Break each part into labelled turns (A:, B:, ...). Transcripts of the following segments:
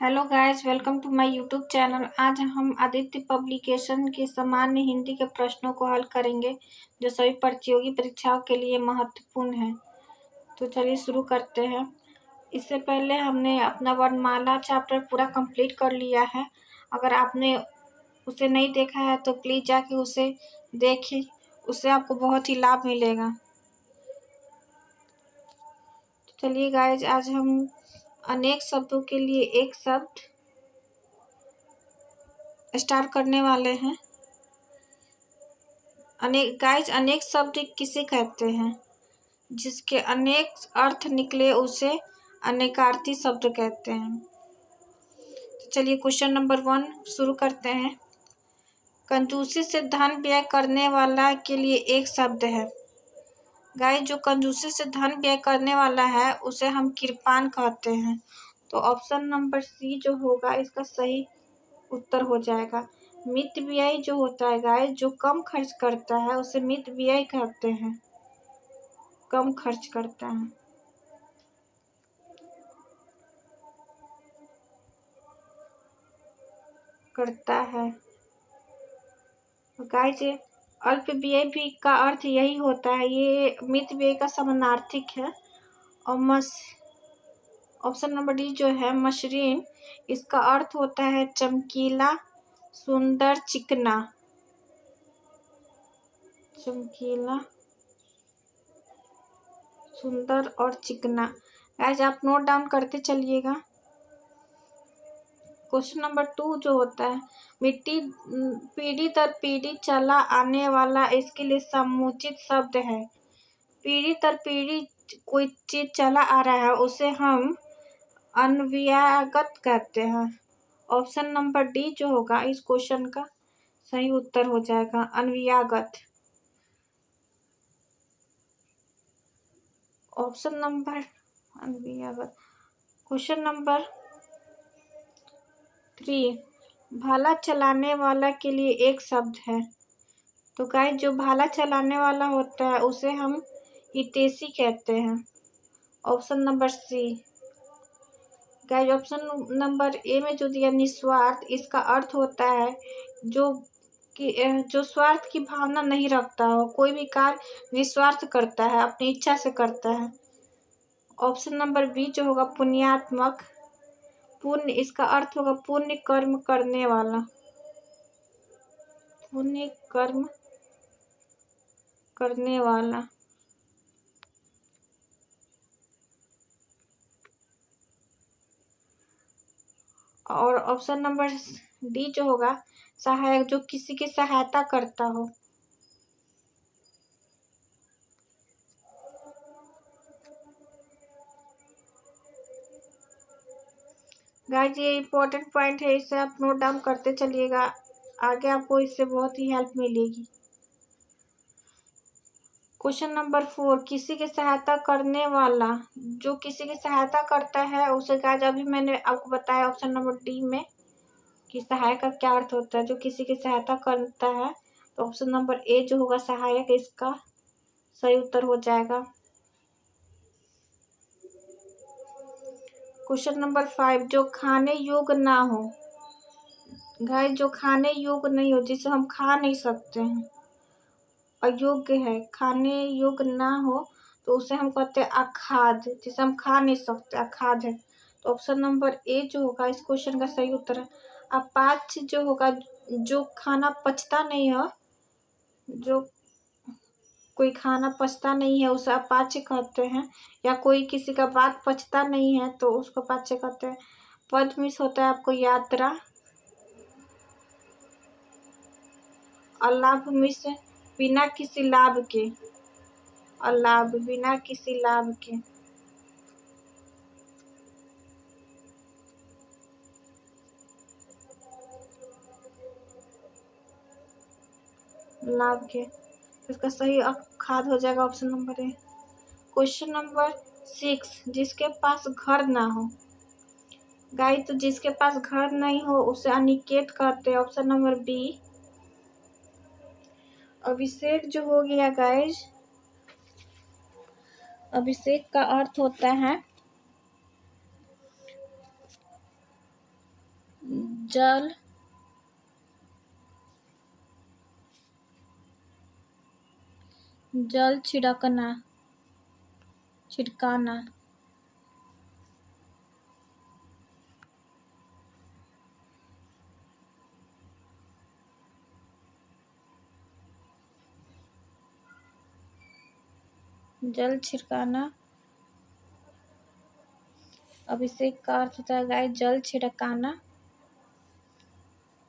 A: Hello guys, welcome to my YouTube channel. आज हम Aditya publication के सामान्य हिंदी के प्रश्नों को हल करेंगे जो सभी प्रतियोगी परीक्षाओं के लिए महत्वपूर्ण है। तो चलिए शुरू करते हैं। इससे पहले हमने अपना वर्णमाला चैप्टर पूरा कंप्लीट कर लिया है। अगर आपने उसे नहीं देखा है तो प्लीज़ जाके उसे देखिए, उससे आपको बहुत ही लाभ मिलेगा। तो चलिए गाइस, आज हम अनेक शब्दों के लिए एक शब्द स्टार्ट करने वाले हैं। अनेक शब्द किसे कहते हैं? जिसके अनेक अर्थ निकले उसे अनेकार्थी शब्द कहते हैं। तो चलिए क्वेश्चन नंबर 1 शुरू करते हैं। कंजूसी से धन व्यय करने वाला के लिए एक शब्द है। गाइस, जो कंजूसी से धन व्यय करने वाला है उसे हम कृपान कहते हैं। तो ऑप्शन नंबर सी जो होगा इसका सही उत्तर हो जाएगा। मित व्यय जो होता है गाइस, जो कम खर्च करता है उसे मित व्यय कहते हैं। कम खर्च करता है। गाइस, अल्प व्यय भी का अर्थ यही होता है। ये मित व्यय का समानार्थिक है। और ऑप्शन नंबर डी जो है मसृण, इसका अर्थ होता है चमकीला, सुंदर, चिकना। चमकीला, सुंदर और चिकना। गाइस, आप नोट डाउन करते चलिएगा। क्वेश्चन नंबर 2 जो होता है मिट्टी पीढ़ी दर पीढ़ी चला आने वाला, इसके लिए समुचित शब्द है। पीढ़ी दर पीढ़ी कोई चीज चला आ रहा है उसे हम अनव्यागत कहते हैं। ऑप्शन नंबर डी जो होगा इस क्वेश्चन का सही उत्तर हो जाएगा, अनव्यागत। ऑप्शन नंबर अनव्यागत। क्वेश्चन नंबर 3 भाला चलाने वाला के लिए एक शब्द है। तो गाइस, जो भाला चलाने वाला होता है उसे हम हितैषी कहते हैं। Option number C. Guys, option number A में जो दिया निस्वार्थ, इसका अर्थ होता है जो स्वार्थ की भावना नहीं रखता हो, कोई भी कार्य निस्वार्थ करता है, अपनी इच्छा से करता है। ऑप्शन नंबर बी जो होगा पुण्यात्मक। पुण्य, इसका अर्थ होगा पुण्य कर्म करने वाला। पुण्य कर्म करने वाला। और ऑप्शन नंबर डी जो होगा सहायक, जो किसी की सहायता करता हो। गाइस, ये इम्पोर्टेंट पॉइंट है, इसे आप नोट डाउन करते चलिएगा, आगे आपको इससे बहुत ही हेल्प मिलेगी। क्वेश्चन नंबर 4 किसी की सहायता करने वाला, जो किसी की सहायता करता है उसे गाइस अभी मैंने आपको बताया ऑप्शन नंबर डी में कि सहायक का क्या अर्थ होता है, जो किसी की सहायता करता है। तो ऑप्शन नंबर ए जो होगा सहायक, इसका सही उत्तर हो जाएगा। क्वेश्चन नंबर 5 जो खाने योग्य ना हो। गाइस, जो खाने योग्य नहीं हो, जिसे हम खा नहीं सकते हैं, अयोग्य है, खाने योग्य ना हो, तो उसे हम कहते हैं अखाद्य, जिसे हम खा नहीं सकते, अखाद्य है। तो ऑप्शन नंबर ए जो होगा इस क्वेश्चन का सही उत्तर है। अपाच्य जो होगा जो खाना पचता नहीं हो, जो कोई खाना पचता नहीं है उसे अपाच्य कहते हैं। या कोई किसी का बात पचता नहीं है तो उसको अपाच्य कहते हैं। पद मिस होता है आपको यात्रा। अलाभ मिस बिना किसी लाभ के। अलाभ बिना किसी लाभ के। लाभ के, इसका सही खाद हो जाएगा option number A. Question number 6 जिसके पास घर ना हो। गाइस, तो जिसके पास घर नहीं हो उसे अनिकेत कहते हैं। Option number B. अभिषेक जो हो गया गाइस, अभिषेक का अर्थ होता है जल छिड़काना। जल छिड़काना। अभिषेक का अर्थ होता है गाइस जल छिड़काना।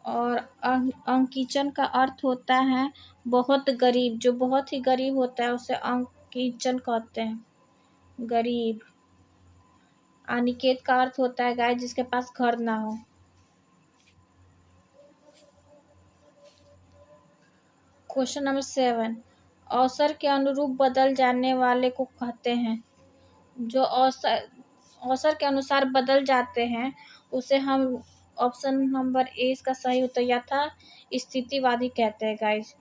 A: और अंकिचन का अर्थ होता है बहुत गरीब, जो बहुत ही गरीब होता है उसे अंकिचन कहते हैं, गरीब। अनिकेत का अर्थ होता है गाइस जिसके पास घर ना हो। क्वेश्चन नंबर 7, अवसर के अनुरूप बदल जाने वाले को कहते हैं। जो अवसर के अनुसार बदल जाते हैं उसे हम, ऑप्शन नंबर ए इसका सही उत्तर यथा स्थितिवादी कहते हैं गाइज।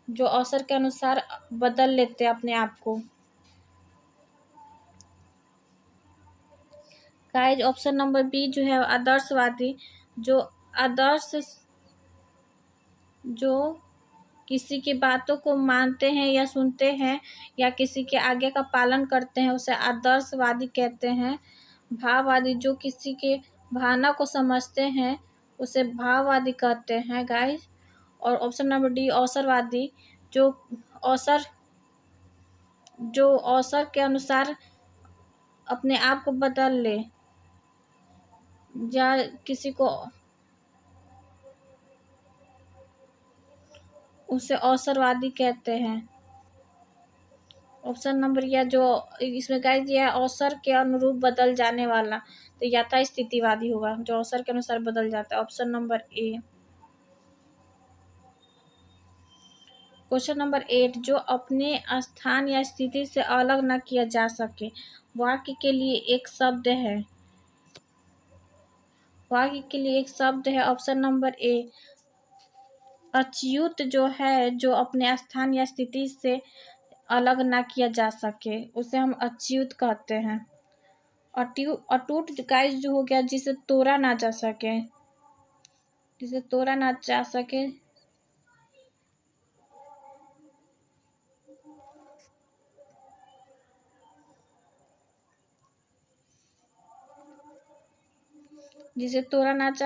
A: जो अवसर के अनुसार बदल लेते हैं अपने आप को। गाइज ऑप्शन नंबर बी जो है आदर्शवादी। जो किसी की बातों को मानते हैं या सुनते हैं या किसी के आगे का पालन करते हैं उसे आदर्शवादी कहते हैं। भाववादी जो किसी के भावना को समझते हैं उसे भाववादी कहते हैं गाइज। और ऑप्शन नंबर डी अवसरवादी जो अवसर के अनुसार अपने आप को बदल ले या किसी को, उसे अवसरवादी कहते हैं। ऑप्शन नंबर या जो इसमें गाइस ये अवसर के अनुरूप बदल जाने वाला, तो यथा स्थितिवादी होगा जो अवसर के अनुसार बदल जाता है। Option number A. Question number 8, जो अपने स्थान या स्थिति से अलग न किया जा सके वाक्य के लिए एक शब्द है। वाक्य के लिए एक शब्द है ऑप्शन नंबर ए अच्युत जो है, जो अपने स्थान या स्थिति से अलग ना किया जा सके उसे हम अच्युत कहते हैं। अटूट गाइस जो हो गया जिसे तोड़ा ना जा सके, जिसे तोड़ा ना जा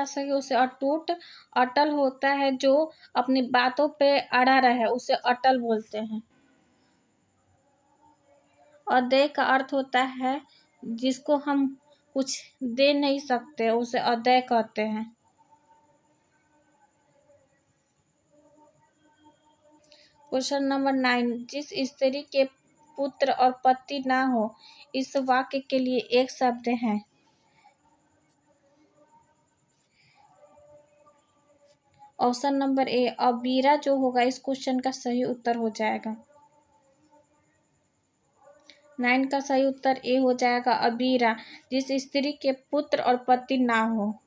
A: सके उसे अटूट। अटल होता है जो अपनी बातों पे अड़ा रहे उसे अटल बोलते हैं। अदेय का अर्थ होता है जिसको हम कुछ दे नहीं सकते उसे अदेय कहते हैं। क्वेश्चन नंबर 9, जिस स्त्री के पुत्र और पति ना हो इस वाक्य के लिए एक शब्द है। ऑप्शन नंबर ए अबीरा जो होगा इस क्वेश्चन का सही उत्तर हो जाएगा। 9 का सही उत्तर ए हो जाएगा अबीरा, जिस स्त्री के पुत्र और पति ना हो।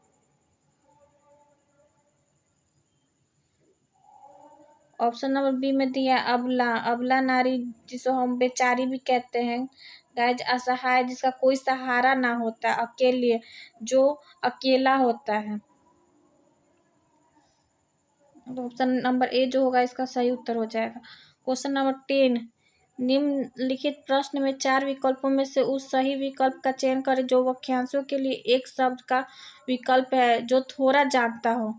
A: ऑप्शन नंबर बी में दिया अबला। अबला नारी जिसको हम बेचारी भी कहते हैं गाइज। असहाय जिसका कोई सहारा ना होता, अकेले जो अकेला होता है। ऑप्शन नंबर ए जो होगा इसका सही उत्तर हो जाएगा। क्वेश्चन नंबर 10, निम्नलिखित प्रश्न में 4 विकल्पों में से उस सही विकल्प का चयन करें जो वाक्यांशों के लिए एक शब्द का विकल्प है जो थोड़ा जानता हो।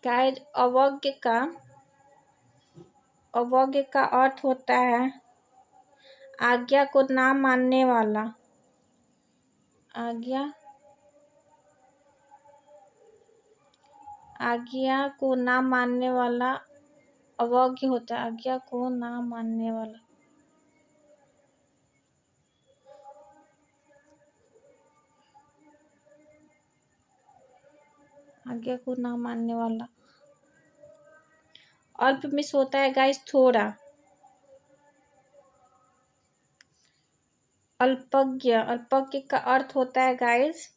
A: गाइज अवज्ञ का अर्थ होता है आज्ञा को ना मानने वाला। आज्ञा को ना मानने वाला अवज्ञ होता है। आज्ञा को ना मानने वाला। आज्ञा को ना मानने वाला। अल्प मिस होता है गाइस थोड़ा। अल्पज्ञ का अर्थ होता है गाइस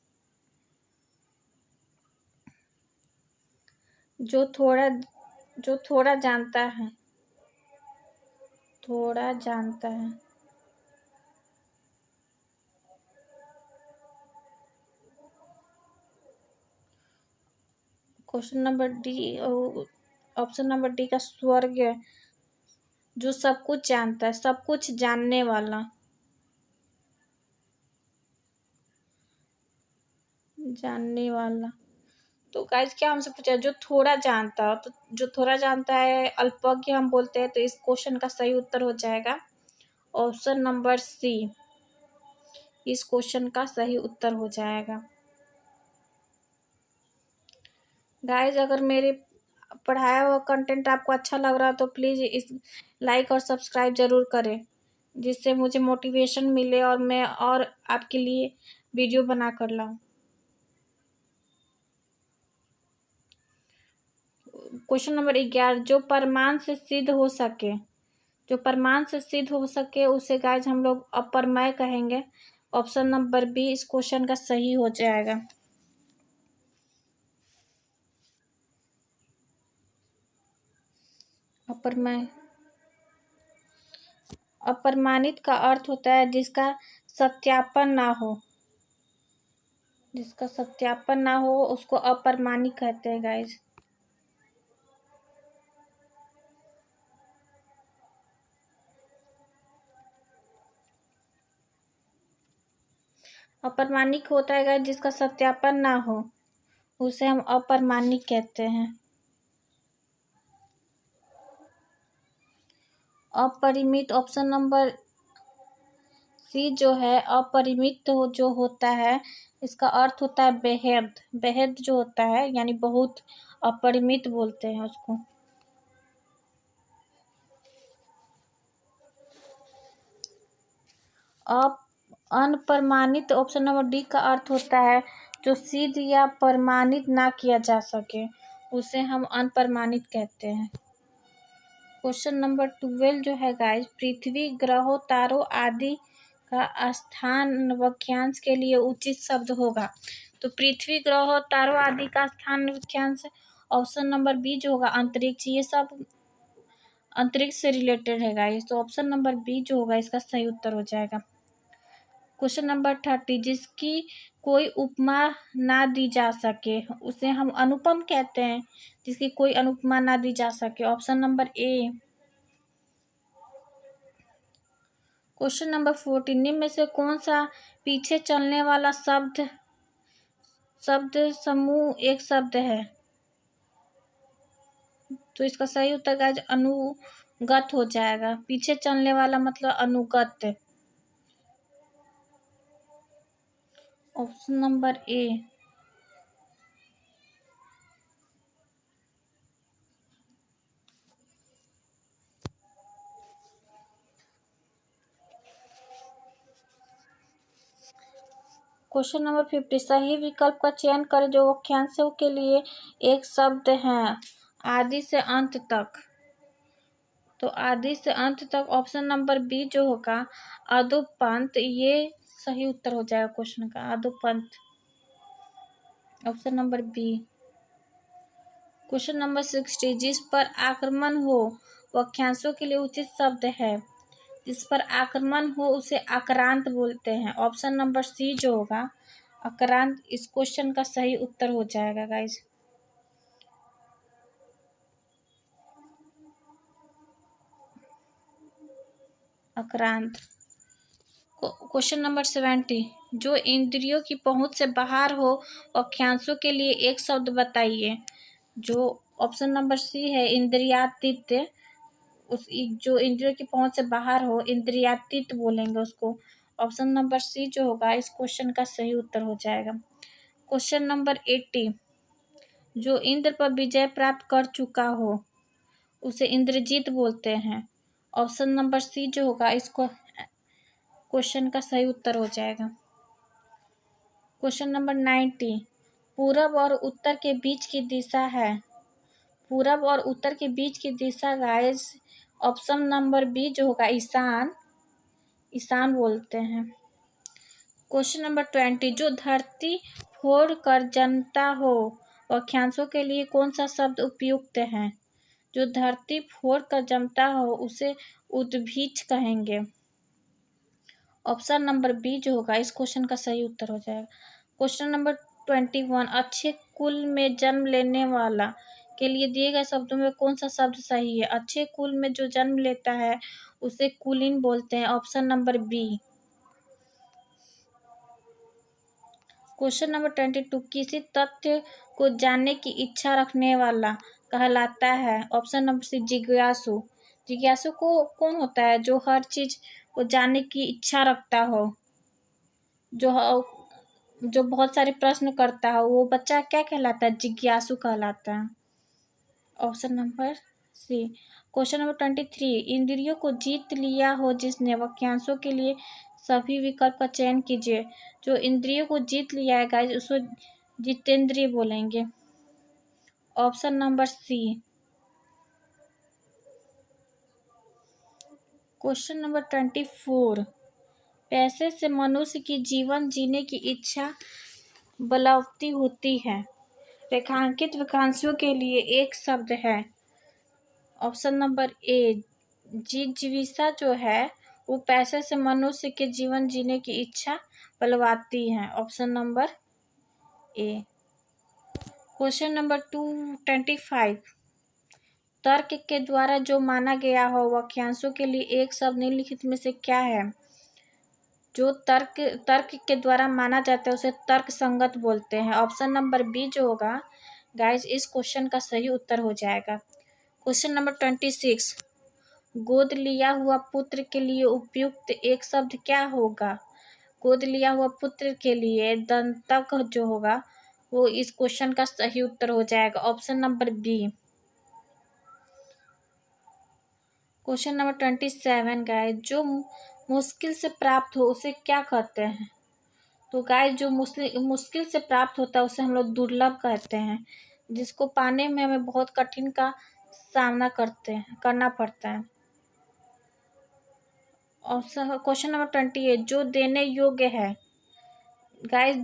A: जो थोड़ा जानता है। Question number D, option number D का स्वर्ग, जो सब कुछ जानता है, सब कुछ जानने वाला, जानने वाला। तो गाइस क्या हमसे पूछा, जो थोड़ा जानता हो, तो जो थोड़ा जानता है अल्पज्ञ हम बोलते हैं। तो इस क्वेश्चन का सही उत्तर हो जाएगा ऑप्शन नंबर सी। इस क्वेश्चन का सही उत्तर हो जाएगा। गाइस अगर मेरे पढ़ाया हुआ कंटेंट आपको अच्छा लग रहा है तो प्लीज़ इस लाइक और सब्सक्राइब ज़रूर करें, जिससे मुझे मोटिवेशन मिले और मैं और आपके लिए वीडियो बना कर लाऊं। क्वेश्चन नंबर 11, जो प्रमाण से सिद्ध हो सके, जो प्रमाण से सिद्ध हो सके उसे गाइस हम लोग अप्रमेय कहेंगे। ऑप्शन नंबर बी इस क्वेश्चन का सही हो जाएगा। अप्रमेय, अप्रमाणित का अर्थ होता है जिसका सत्यापन ना हो, जिसका सत्यापन ना हो उसको अप्रमाणित कहते हैं गाइस। अप्रमाणिक होता है गाइस जिसका सत्यापन ना हो, उसे हम अप्रमाणिक कहते हैं। अपरिमित, ऑप्शन नंबर सी जो है अपरिमित जो होता है, इसका अर्थ होता है बेहद, बेहद जो होता है यानी बहुत, अपरिमित बोलते हैं उसको। अनप्रमाणित, ऑप्शन नंबर डी का अर्थ होता है जो सिद्ध या प्रमाणित ना किया जा सके, उसे हम अनप्रमाणित कहते हैं। क्वेश्चन नंबर 12 जो है गाइस, पृथ्वी, ग्रहों, तारों आदि का स्थान वाक्यांश के लिए उचित शब्द होगा। तो पृथ्वी, ग्रहों, तारों आदि का स्थान वाक्यांश ऑप्शन नंबर बी जो होगा अंतरिक्ष, ये सब अंतरिक्ष से रिलेटेड है गाइस। तो ऑप्शन नंबर बी जो होगा इसका सही उत्तर हो जाएगा। क्वेश्चन नंबर 30, जिसकी कोई उपमा ना दी जा सके उसे हम अनुपम कहते हैं, जिसकी कोई अनुपमा ना दी जा सके। Option number A. Question number 14, निम्न में से कौन सा पीछे चलने वाला शब्द शब्द समूह एक शब्द है? तो इसका सही उत्तर गाइस अनुगत हो जाएगा। पीछे चलने वाला मतलब अनुगत। Option number A. Question number 50, सही विकल्प का चयन करें जो वाक्यांशों के लिए एक शब्द है आदि से अंत तक। तो आदि से अंत तक ऑप्शन नंबर बी जो होगा अदोपंत, ये सही उत्तर हो जाएगा क्वेश्चन का, अदोपंत। Option number B. Question number 60, जिस पर आक्रमण हो वाक्यांशों के लिए उचित शब्द है, जिस पर आक्रमण हो उसे आक्रांत बोलते हैं। ऑप्शन नंबर सी जो होगा आक्रांत, इस क्वेश्चन का सही उत्तर हो जाएगा गाइस। आक्रांत। क्वेश्चन नंबर 70, जो इंद्रियों की पहुंच से बाहर हो वाक्यांशों के लिए एक शब्द बताइए। जो ऑप्शन नंबर सी है इंद्रियातीत, उस जो इंद्रियों की पहुंच से बाहर हो इंद्रियातीत बोलेंगे उसको। ऑप्शन नंबर सी जो होगा इस क्वेश्चन का सही उत्तर हो जाएगा। क्वेश्चन नंबर 80, जो इंद्र पर विजय प्राप्त कर चुका हो उसे इंद्रजीत बोलते हैं। ऑप्शन नंबर सी जो होगा इसको क्वेश्चन का सही उत्तर हो जाएगा। क्वेश्चन नंबर 90, पूरब और उत्तर के बीच की दिशा है, पूरब और उत्तर के बीच की दिशा गाइस ऑप्शन नंबर बी जो होगा ईशान, ईशान बोलते हैं। क्वेश्चन नंबर 20, जो धरती फोड़ कर जमता हो वाक्यांशों के लिए कौन सा शब्द उपयुक्त है? जो धरती फोड़ कर जमता हो उसे उद्भिज कहेंगे। ऑप्शन नंबर बी जो होगा इस क्वेश्चन का सही उत्तर हो जाएगा। क्वेश्चन नंबर 21, अच्छे कुल में जन्म लेने वाला के लिए दिए गए शब्दों में कौन सा शब्द सही है? अच्छे कुल में जो जन्म लेता है उसे कुलीन बोलते हैं। Option number B. Question number 22, किसी तथ्य को जानने की इच्छा रखने वाला कहलाता है? ऑप्शन नंबर सी, जिज्ञासु। जिज्ञासु को कौन होता है? जो हर चीज को जानने की इच्छा रखता हो, जो बहुत सारे प्रश्न करता है, वो बच्चा क्या कहलाता है? जिज्ञासु कहलाता है। Option number C. Question number 23, इंद्रियों को जीत लिया हो जिसने, वाक्यांशों के लिए सभी विकल्प का चयन कीजिए। जो इंद्रियों को जीत लिया है गाइस, उसको जितेंद्रिय बोलेंगे। Option number C. Question number 24, पैसे से मनुष्य की जीवन जीने की इच्छा बलवती होती है। रेखांकित वाक्यांशों के लिए एक शब्द है। ऑप्शन नंबर ए, जिजीविषा जो है वो पैसे से मनुष्य के जीवन जीने की इच्छा बलवाती है। Option number A. Question number 25, तर्क के द्वारा जो माना गया हो, वाक्यांशों के लिए एक शब्द निम्नलिखित में से क्या है? जो तर्क के द्वारा माना जाता है उसे तर्क संगत बोलते हैं। ऑप्शन नंबर बी जो होगा गाइस इस क्वेश्चन का सही उत्तर हो जाएगा। क्वेश्चन नंबर 26, गोद लिया हुआ पुत्र के लिए उपयुक्त एक शब्द क्या होगा? गोद लिया हुआ पुत्र के लिए दंतक जो होगा वो इस क्वेश्चन का सही उत्तर हो जाएगा। Option number B. Question number 27 guys, जो मुश्किल से प्राप्त हो उसे क्या कहते हैं? तो गाइस जो मुश्किल से प्राप्त होता है उसे हम लोग दुर्लभ कहते हैं, जिसको पाने में हमें बहुत कठिन का सामना करना पड़ता है। ऑप्शन क्वेश्चन नंबर 28, जो देने योग्य है। गाइस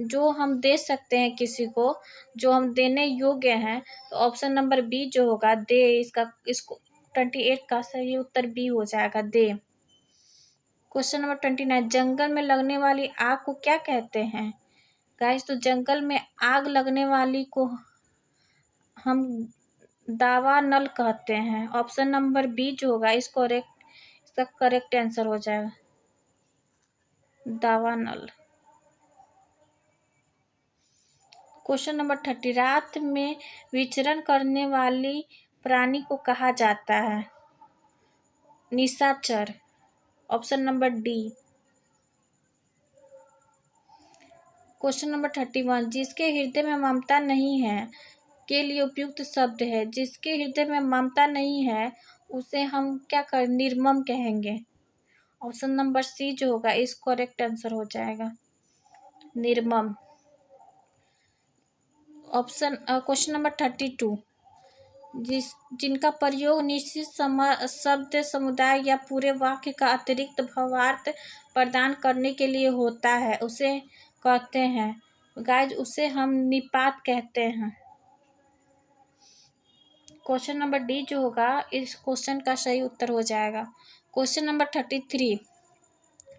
A: जो हम दे सकते हैं किसी को, जो हम देने योग्य हैं, तो ऑप्शन नंबर बी जो होगा दे, इसको 28 का सही उत्तर बी हो जाएगा, दे। क्वेश्चन नंबर 29, जंगल में लगने वाली आग को क्या कहते हैं? गाइस तो जंगल में आग लगने वाली को हम दावानल कहते हैं। ऑप्शन नंबर बी जो होगा इसका करेक्ट आंसर हो जाएगा, दावानल। क्वेश्चन नंबर 30, रात में विचरण करने वाली प्राणी को कहा जाता है? निशाचर। Option number D. Question number 31, जिसके हृदय में ममता नहीं है के लिए उपयुक्त शब्द है। जिसके हृदय में ममता नहीं है उसे हम क्या निर्मम कहेंगे। ऑप्शन नंबर सी जो होगा इस करेक्ट आंसर हो जाएगा, निर्मम। क्वेश्चन नंबर 32, जिनका प्रयोग निश्चित शब्द समुदाय या पूरे वाक्य का अतिरिक्त भावार्थ प्रदान करने के लिए होता है उसे कहते हैं? गाइस उसे हम निपात कहते हैं। क्वेश्चन नंबर डी जो होगा इस क्वेश्चन का सही उत्तर हो जाएगा। क्वेश्चन नंबर 33,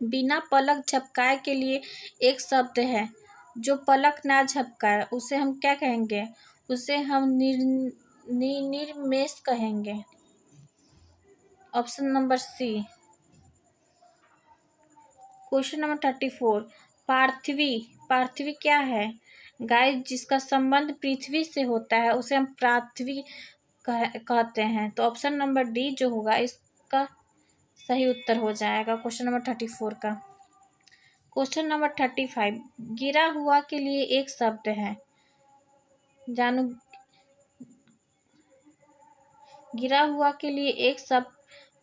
A: बिना पलक झपकाए के लिए एक शब्द है। जो पलक ना झपकाए उसे हम क्या कहेंगे? उसे हम निर्मेष कहेंगे। Option number C. Question number 34, पार्थिवी क्या है? गाइस जिसका संबंध पृथ्वी से होता है उसे हम पृथ्वी कहते हैं। तो ऑप्शन नंबर डी जो होगा इसका सही उत्तर हो जाएगा क्वेश्चन नंबर 34 का। क्वेश्चन नंबर 35, गिरा हुआ के लिए एक शब्द है। जानू, गिरा हुआ के लिए एक शब्द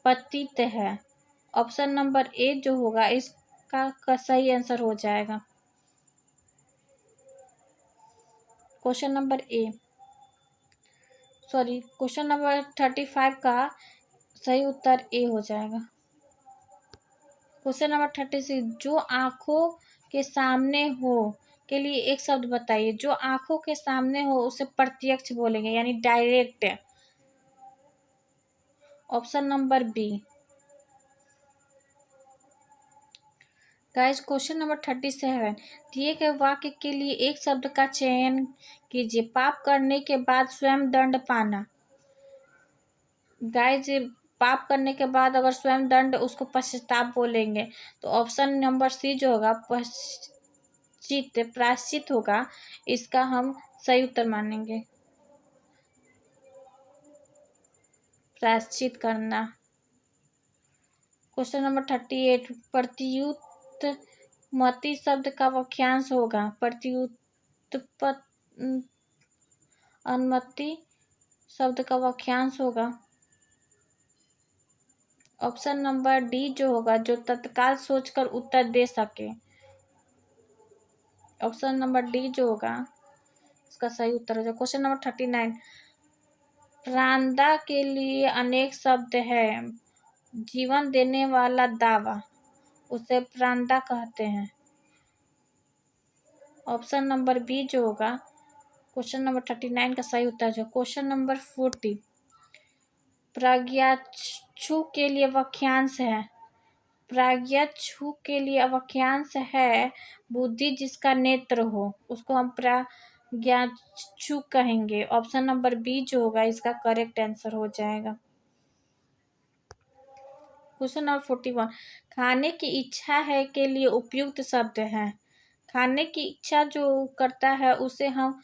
A: पतित है। ऑप्शन नंबर ए जो होगा इसका सही आंसर हो जाएगा, question number A. Question number 35 का सही उत्तर ए हो जाएगा। क्वेश्चन नंबर 36, जो आंखों के सामने हो के लिए एक शब्द बताइए। जो आंखों के सामने हो उसे प्रत्यक्ष बोलेंगे यानी direct. Option number B. Guys question number 37, दिए गए वाक्य के लिए एक शब्द का चयन कीजिए। पाप करने के बाद स्वयं दंड पाना। गाइस पाप करने के बाद अगर स्वयं दंड, उसको पश्चाताप बोलेंगे। तो ऑप्शन नंबर सी जो होगा प्रायश्चित होगा, इसका हम सही उत्तर मानेंगे। प्रायश्चित करना। क्वेश्चन नंबर 38, प्रत्युत्पत्ति शब्द का वाक्यांश होगा। अनुत्पत्ति शब्द का वाक्यांश होगा ऑप्शन नंबर डी जो होगा, जो तत्काल सोचकर उत्तर दे सके। ऑप्शन नंबर डी जो होगा इसका सही उत्तर हो जाएगा। क्वेश्चन नंबर 39, प्रांदा के लिए अनेक शब्द है। जीवन देने वाला दावा, उसे प्रांदा कहते हैं। ऑप्शन नंबर बी जो होगा क्वेश्चन नंबर 39 का सही उत्तर जो। क्वेश्चन नंबर 40, प्रज्ञाचक्षु के लिए वाक्यांश है। प्रज्ञाचक्षु के लिए वाक्यांश है, बुद्धि जिसका नेत्र हो उसको हम प्रज्ञाचक्षु कहेंगे। ऑप्शन नंबर बी जो होगा इसका करेक्ट आंसर हो जाएगा। क्वेश्चन नंबर 41, खाने की इच्छा है के लिए उपयुक्त शब्द है। खाने की इच्छा जो करता है उसे हम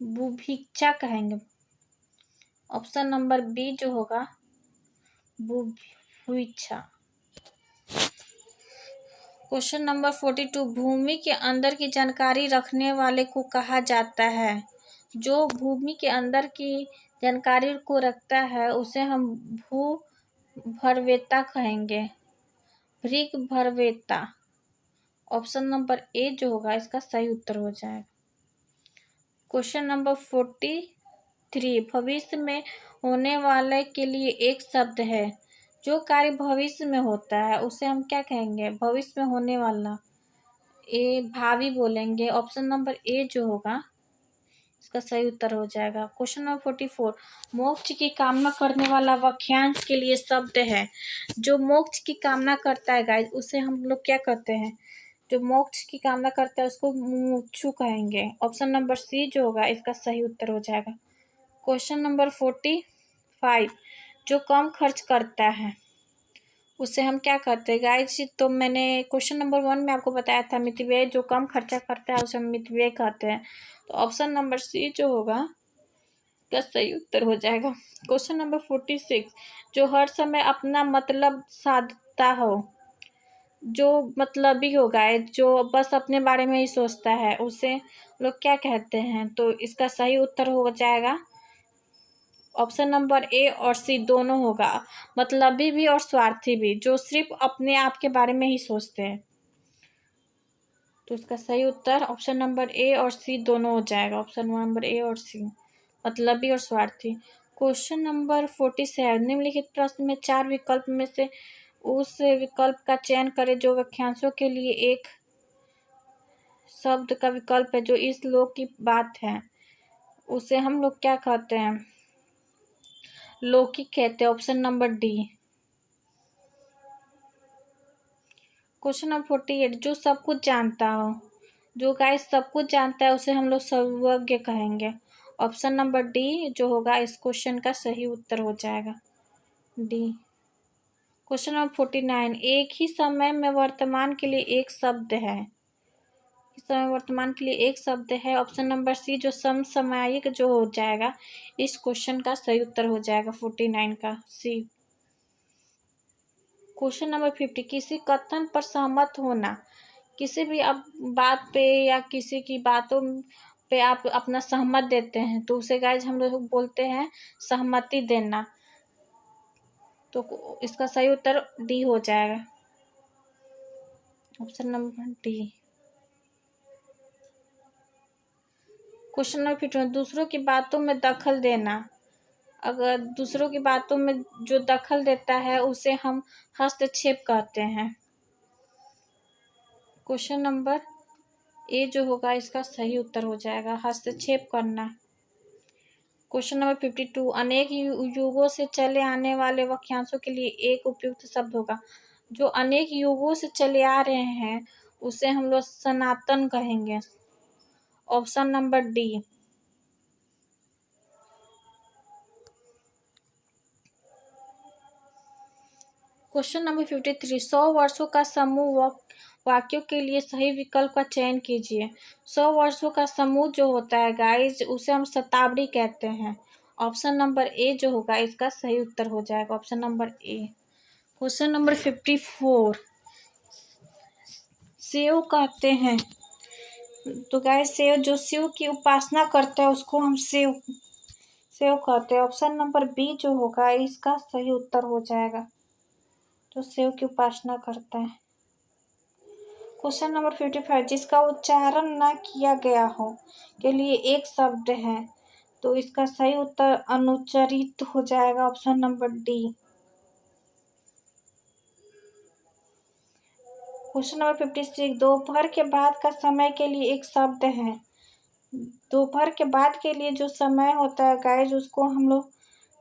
A: बुभिक्षा कहेंगे। ऑप्शन नंबर बी जो होगा बुभिक्षा। क्वेश्चन नंबर 42, भूमि के अंदर की जानकारी रखने वाले को कहा जाता है। जो भूमि के अंदर की जानकारी को रखता है उसे हम भूभरवेता कहेंगे। भृगभरवेता। ऑप्शन नंबर ए जो होगा इसका सही उत्तर हो जाएगा। क्वेश्चन नंबर 43, भविष्य में होने वाले के लिए एक शब्द है। जो कार्य भविष्य में होता है उसे हम क्या कहेंगे? भविष्य में होने वाला, ए भावी बोलेंगे। ऑप्शन नंबर ए जो होगा इसका सही उत्तर हो जाएगा। क्वेश्चन नंबर 44, मोक्ष की कामना करने वाला वाक्यांश के लिए शब्द है। जो मोक्ष की कामना करता है गाइस उसे हम लोग क्या कहते हैं? जो मोक्ष की कामना करता है उसको मुमुक्षु कहेंगे। ऑप्शन नंबर सी जो होगा इसका सही उत्तर हो जाएगा। क्वेश्चन नंबर 45, जो कम खर्च करता है उसे हम क्या कहते हैं गाइस? तो मैंने क्वेश्चन नंबर 1 में आपको बताया था मितव्यय। जो कम खर्चा करता है उसे हम मितव्यय कहते हैं। तो ऑप्शन नंबर सी जो होगा इसका सही उत्तर हो जाएगा। क्वेश्चन नंबर 46, जो हर समय अपना मतलब साधता हो। जो मतलबी होगा, जो बस अपने बारे में ही सोचता है उसे लोग क्या कहते हैं? तो इसका सही उत्तर हो जाएगा ऑप्शन नंबर ए और सी दोनों होगा। मतलबी भी और स्वार्थी भी, जो सिर्फ अपने आप के बारे में ही सोचते हैं। तो इसका सही उत्तर ऑप्शन नंबर ए और सी दोनों हो जाएगा। ऑप्शन नंबर ए और सी, मतलबी और स्वार्थी। क्वेश्चन नंबर 47, निम्नलिखित प्रश्न में 4 विकल्प में से उस विकल्प का चयन करें जो वाक्यांशों के लिए एक शब्द का विकल्प है। जो इस लोक की बात है उसे हम लोग क्या कहते हैं? लौकिक कहते हैं। Option number D. Question number 48, जो सब कुछ जानता हो। जो गाइस सब कुछ जानता है उसे हम लोग सर्वज्ञ कहेंगे। ऑप्शन नंबर डी जो होगा इस क्वेश्चन का सही उत्तर हो जाएगा, डी। क्वेश्चन नंबर 49, एक ही समय में वर्तमान के लिए एक शब्द है। इस समय वर्तमान के लिए एक शब्द है। ऑप्शन नंबर सी जो समसामयिक जो हो जाएगा इस क्वेश्चन का सही उत्तर हो जाएगा 49 का सी। क्वेश्चन नंबर 50, किसी कथन पर सहमत होना। किसी भी आप बात पे या किसी की बातों पे आप अपना सहमत देते हैं तो उसे गाइज हम लोग बोलते हैं सहमति देना। तो इसका सही उत्तर डी हो जाएगा, option number D. Question number 51, दूसरों की बातों में दखल देना। अगर दूसरों की बातों में जो दखल देता है उसे हम हस्तक्षेप कहते हैं। क्वेश्चन नंबर ए जो होगा इसका सही उत्तर हो जाएगा, हस्तक्षेप करना। क्वेश्चन नंबर 52, अनेक युगों से चले आने वाले वाक्यांशों के लिए एक उपयुक्त शब्द होगा। जो अनेक युगों से चले आ रहे हैं उसे हम लोग सनातन कहेंगे। Option number D. Question number 53, 100 वर्षों का समूह वाक्यों के लिए सही विकल्प का चयन कीजिए। 100 वर्षों का समूह जो होता है गाइज उसे हम शताब्दी कहते हैं। ऑप्शन नंबर ए जो होगा इसका सही उत्तर हो जाएगा, option number A. Question number 54, शिव कहते हैं, तो गाइज शिव जो शिव की उपासना करते हैं उसको हम शिव कहते हैं। ऑप्शन नंबर बी जो होगा इसका सही उत्तर हो जाएगा, तो शिव की उपासना करता है। क्वेश्चन नंबर 55, जिसका उच्चारण न किया गया हो के लिए एक शब्द है, तो इसका सही उत्तर अनुच्चरित हो जाएगा, option number D. Question number 56, दोपहर के बाद का समय के लिए एक शब्द है। दोपहर के बाद के लिए जो समय होता है गाइज उसको हम लोग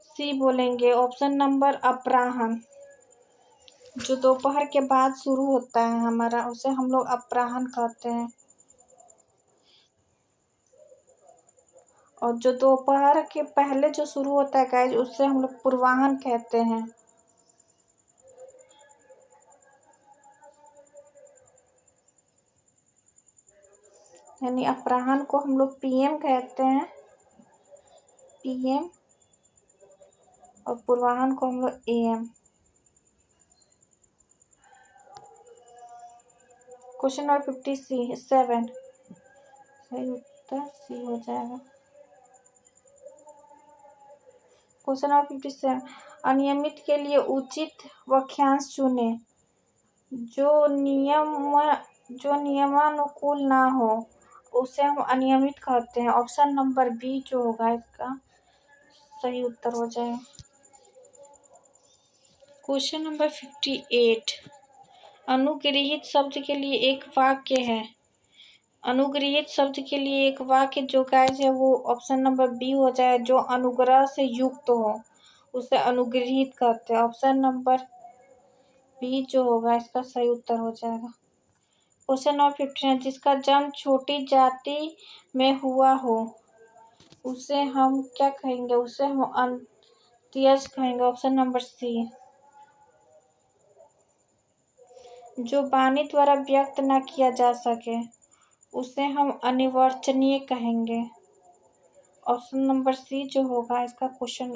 A: सी बोलेंगे, ऑप्शन नंबर अपराह्न। जो दोपहर के बाद शुरू होता है हमारा उसे हम लोग अपराह्न कहते हैं। और जो दोपहर के पहले जो शुरू होता है गाइज उससे हम लोग पूर्वाह्न कहते हैं। यानी अपराह्न को हम लोग पीएम कहते हैं, पीएम, और पूर्वाह्न को हम लोग एएम। क्वेश्चन नंबर 57, सही उत्तर सी हो जाएगा। क्वेश्चन नंबर 57, अनियमित के लिए उचित वाक्यांश चुने जो नियमानुकूल ना हो उसे हम अनियमित कहते हैं। ऑप्शन नंबर बी जो होगा इसका सही उत्तर हो जाएगा। क्वेश्चन नंबर 58, अनुगृहीत शब्द के लिए एक वाक्य है। अनुगृहीत शब्द के लिए एक वाक्य जो गाइज है वो ऑप्शन नंबर बी हो जाए, जो अनुग्रह से युक्त हो उसे अनुगृहीत कहते हैं। ऑप्शन नंबर बी जो होगा इसका सही उत्तर हो जाएगा। क्वेश्चन नंबर 59, जिसका जन्म छोटी जाति में हुआ हो उसे हम क्या कहेंगे, उसे हम अंत्यज कहेंगे। Option number C. जो वाणी द्वारा व्यक्त न किया जा सके उसे हम अनिर्वचनीय कहेंगे। ऑप्शन नंबर सी जो होगा इसका क्वेश्चन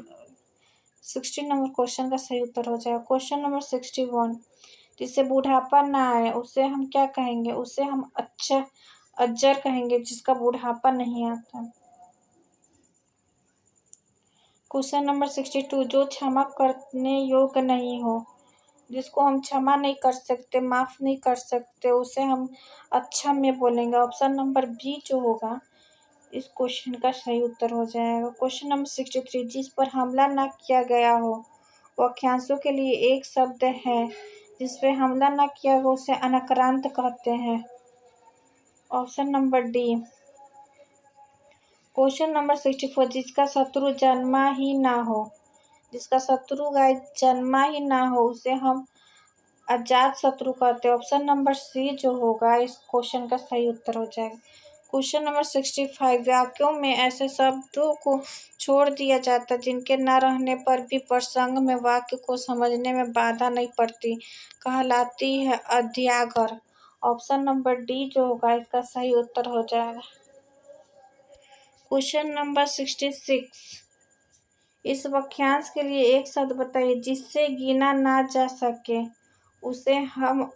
A: 60 नंबर क्वेश्चन का सही उत्तर हो जाएगा। क्वेश्चन नंबर 61, जिसे बुढ़ापा ना आए उसे हम क्या कहेंगे, उसे हम अज्जर कहेंगे, जिसका बुढ़ापा नहीं आता। क्वेश्चन नंबर 62, जो क्षमा करने योग्य नहीं हो, जिसको हम क्षमा नहीं कर सकते, माफ नहीं कर सकते, उसे हम अक्षम्य बोलेंगे। ऑप्शन नंबर बी जो होगा इस क्वेश्चन का सही उत्तर हो जाएगा। क्वेश्चन नंबर 63, जिस पर हमला न किया गया हो वाक्यांशों के लिए एक शब्द है, जिस पर हमला न किया गया उसे अनाक्रांत कहते हैं। Option number D. Question number 64, जिसका शत्रु जन्मा ही ना हो, जिसका शत्रु जन्मा ही ना हो उसे हम अजात शत्रु कहते हैं। ऑप्शन नंबर सी जो होगा इस क्वेश्चन का सही उत्तर हो जाएगा। क्वेश्चन नंबर 65, वाक्यों में ऐसे शब्दों को छोड़ दिया जाता है जिनके न रहने पर भी प्रसंग में वाक्य को समझने में बाधा नहीं पड़ती, कहलाती है अध्यागर। ऑप्शन नंबर डी जो होगा इसका सही उत्तर हो जाएगा। क्वेश्चन नंबर 66, इस वाक्यांश के लिए एक शब्द बताइए जिससे गिना ना जा सके, उसे हम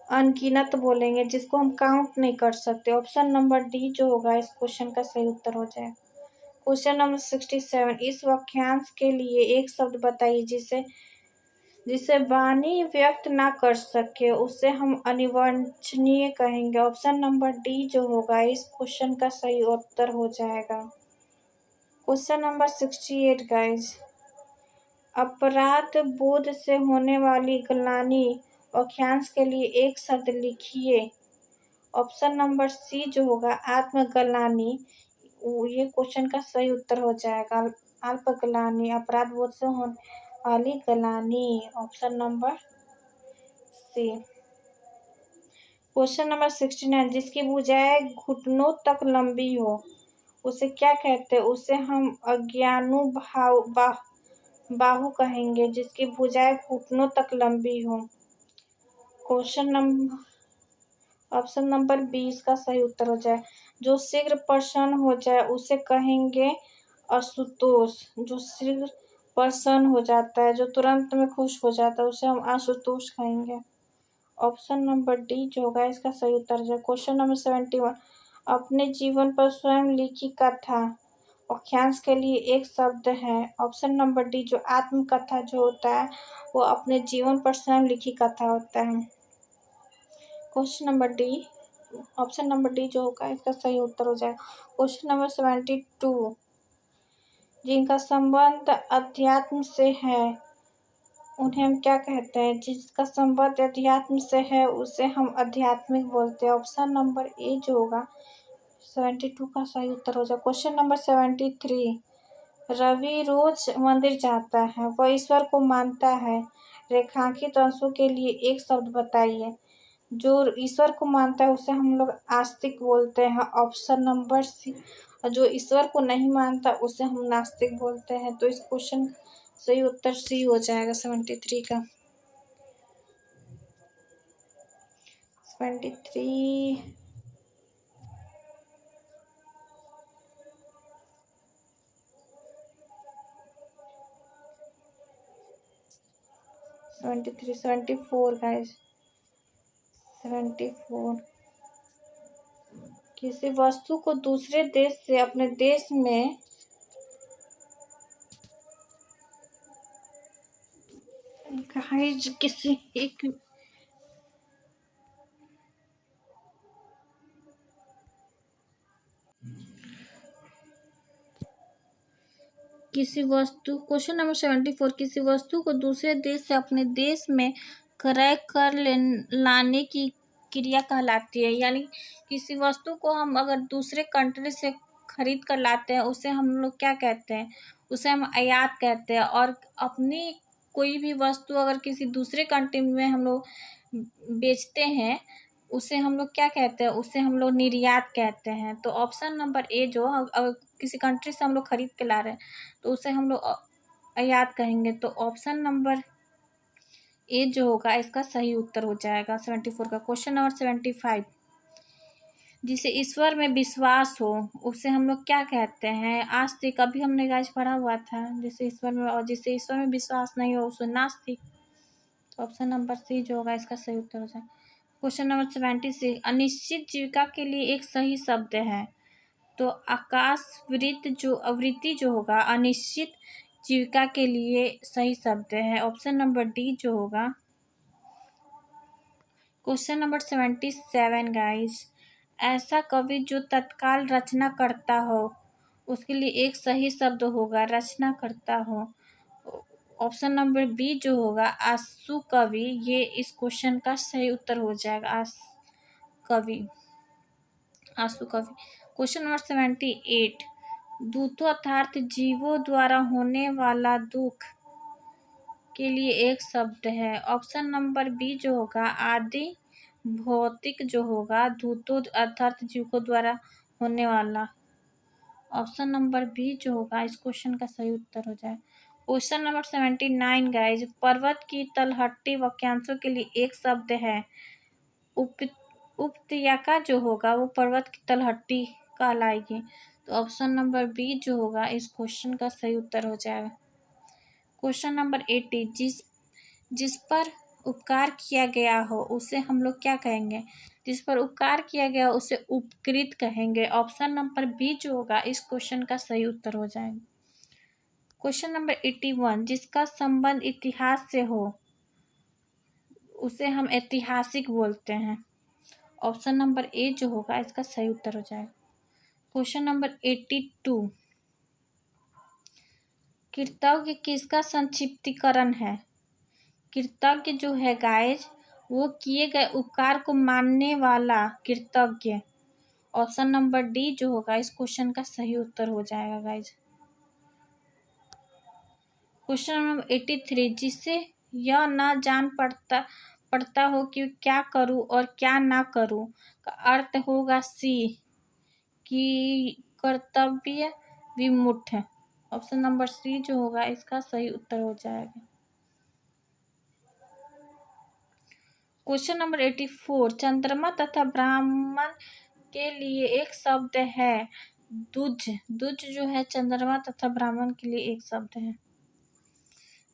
A: अनगिनत बोलेंगे, जिसको हम काउंट नहीं कर सकते। ऑप्शन नंबर डी जो होगा इस क्वेश्चन का सही उत्तर हो जाएगा। क्वेश्चन नंबर 67, इस वाक्यांश के लिए एक शब्द बताइए जिसे वाणी व्यक्त ना कर सके, उसे हम अनिर्वचनीय कहेंगे। ऑप्शन नंबर डी जो होगा इस क्वेश्चन का सही उत्तर हो जाएगा। क्वेश्चन नंबर 68 गाइज, अपराध बोध से होने वाली ग्लानि वाक्यांश के लिए एक शब्द लिखिए। ऑप्शन नंबर सी जो होगा आत्मग्लानि, ये क्वेश्चन का सही उत्तर हो जाएगा। अल्पग्लानि, अपराध बोध से होने वाली ग्लानि, option number C. Question number 69, जिसकी भुजाएं घुटनों तक लंबी हो उसे क्या कहते हैं? उसे हम बाहु कहेंगे, जिसकी भुजाएं घुटनों तक लंबी हो। क्वेश्चन नंबर ऑप्शन नंबर 20 का सही उत्तर हो जाए। जो शीघ्र प्रसन्न हो जाए उसे कहेंगे आशुतोष। जो शीघ्र प्रसन्न हो जाता है, जो तुरंत में खुश हो जाता है, उसे हम आशुतोष कहेंगे। ऑप्शन नंबर डी जो होगा इसका सही उत्तर है। क्वेश्चन नंबर 71, अपने जीवन पर स्वयं लिखी कथा वाक्यांश के लिए एक शब्द है। ऑप्शन नंबर डी जो आत्मकथा जो होता है वो अपने जीवन पर स्वयं लिखी कथा होता है। Question number D, option number D जो होगा इसका सही उत्तर हो जाएगा। क्वेश्चन नंबर 72, जिनका संबंध अध्यात्म से है उन्हें हम क्या कहते हैं? जिसका संबंध अध्यात्म से है उसे हम आध्यात्मिक बोलते हैं। ऑप्शन नंबर ए जो होगा 72 का सही उत्तर हो जाए। क्वेश्चन नंबर 73, रवि रोज मंदिर जाता है, वह ईश्वर को मानता है, रेखांकित अंशों के लिए एक शब्द बताइए। जो ईश्वर को मानता है उसे हम लोग आस्तिक बोलते हैं। ऑप्शन नंबर सी, जो ईश्वर को नहीं मानता उसे हम नास्तिक बोलते हैं। तो इस क्वेश्चन सही उत्तर सी हो जाएगा 73 का। 73 73 74 गाइस 74, किसी वस्तु को दूसरे देश से अपने देश में गाइस किसी एक किसी वस्तु, क्वेश्चन नंबर 74, किसी वस्तु को दूसरे देश से अपने देश में क्रय कर लाने की क्रिया कहलाती है। यानी किसी वस्तु को हम अगर दूसरे कंट्री से खरीद कर लाते हैं उसे हम लोग क्या कहते हैं? उसे हम आयात कहते हैं। और अपनी कोई भी वस्तु अगर किसी दूसरे कंट्री में हम लोग बेचते हैं उसे हम लोग क्या कहते हैं? उसे हम लोग निर्यात कहते हैं। तो ऑप्शन नंबर ए जो अगर किसी कंट्री से हम लोग खरीद के ला रहे हैं तो उसे हम लोग आयात कहेंगे। तो ऑप्शन नंबर ए जो होगा इसका सही उत्तर हो जाएगा 74 का। क्वेश्चन नंबर 75, जिसे ईश्वर में विश्वास हो उसे हम लोग क्या कहते हैं? आस्तिक। अभी हमने गाइस पढ़ा हुआ था जिसे ईश्वर में, और जिसे ईश्वर में विश्वास नहीं हो उसे नास्तिक। तो ऑप्शन नंबर सी जो होगा इसका सही उत्तर हो जाएगा। क्वेश्चन नंबर 76, अनिश्चित जीविका के लिए एक सही शब्द है। तो आवृत्ति जो होगा अनिश्चित जीविका के लिए सही शब्द है। ऑप्शन नंबर डी जो होगा। क्वेश्चन नंबर 77 गाइस, ऐसा कवि जो तत्काल रचना करता हो उसके लिए एक सही शब्द होगा रचना करता हो। ऑप्शन नंबर बी जो होगा आंसू कवि, ये इस क्वेश्चन का सही उत्तर हो जाएगा। आंसू कवि। क्वेश्चन नंबर 78, दूतों अर्थात जीवों द्वारा होने वाला दुख के लिए एक शब्द है। ऑप्शन नंबर बी जो होगा आदि भौतिक जो होगा दूतों अर्थात जीवों द्वारा होने वाला। ऑप्शन नंबर बी जो होगा इस क्वेश्चन का सही उत्तर हो जाए। क्वेश्चन नंबर 79 गाइज, पर्वत की तलहटी वाक्यांशों के लिए एक शब्द है। उपत्यका जो होगा वो पर्वत की तलहटी कहलाएगी। तो ऑप्शन नंबर बी जो होगा इस क्वेश्चन का सही उत्तर हो जाएगा। क्वेश्चन नंबर 80, जिस पर उपकार किया गया हो उसे हम लोग क्या कहेंगे? जिस पर उपकार किया गया उसे उपकृत कहेंगे। ऑप्शन नंबर बी जो होगा इस क्वेश्चन का सही उत्तर हो जाएगा। क्वेश्चन नंबर 81, जिसका संबंध इतिहास से हो उसे हम ऐतिहासिक बोलते हैं। ऑप्शन नंबर ए जो होगा इसका सही उत्तर हो जाएगा। क्वेश्चन नंबर 82, कृतज्ञ किसका संक्षिप्तीकरण है? कृतज्ञ जो है गाइज वो किए गए उपकार को मानने वाला कृतज्ञ। ऑप्शन नंबर डी जो होगा इस क्वेश्चन का सही उत्तर हो जाएगा गाइज। क्वेश्चन नंबर 83, जिससे यह न जान पढ़ता हो कि क्या करूं और क्या ना करूं का अर्थ होगा सी, कि कर्तव्य विमुख। ऑप्शन नंबर सी जो होगा इसका सही उत्तर हो जाएगा। क्वेश्चन नंबर 84, चंद्रमा तथा ब्राह्मण के लिए एक शब्द है दुज। दुज जो है चंद्रमा तथा ब्राह्मण के लिए एक शब्द है।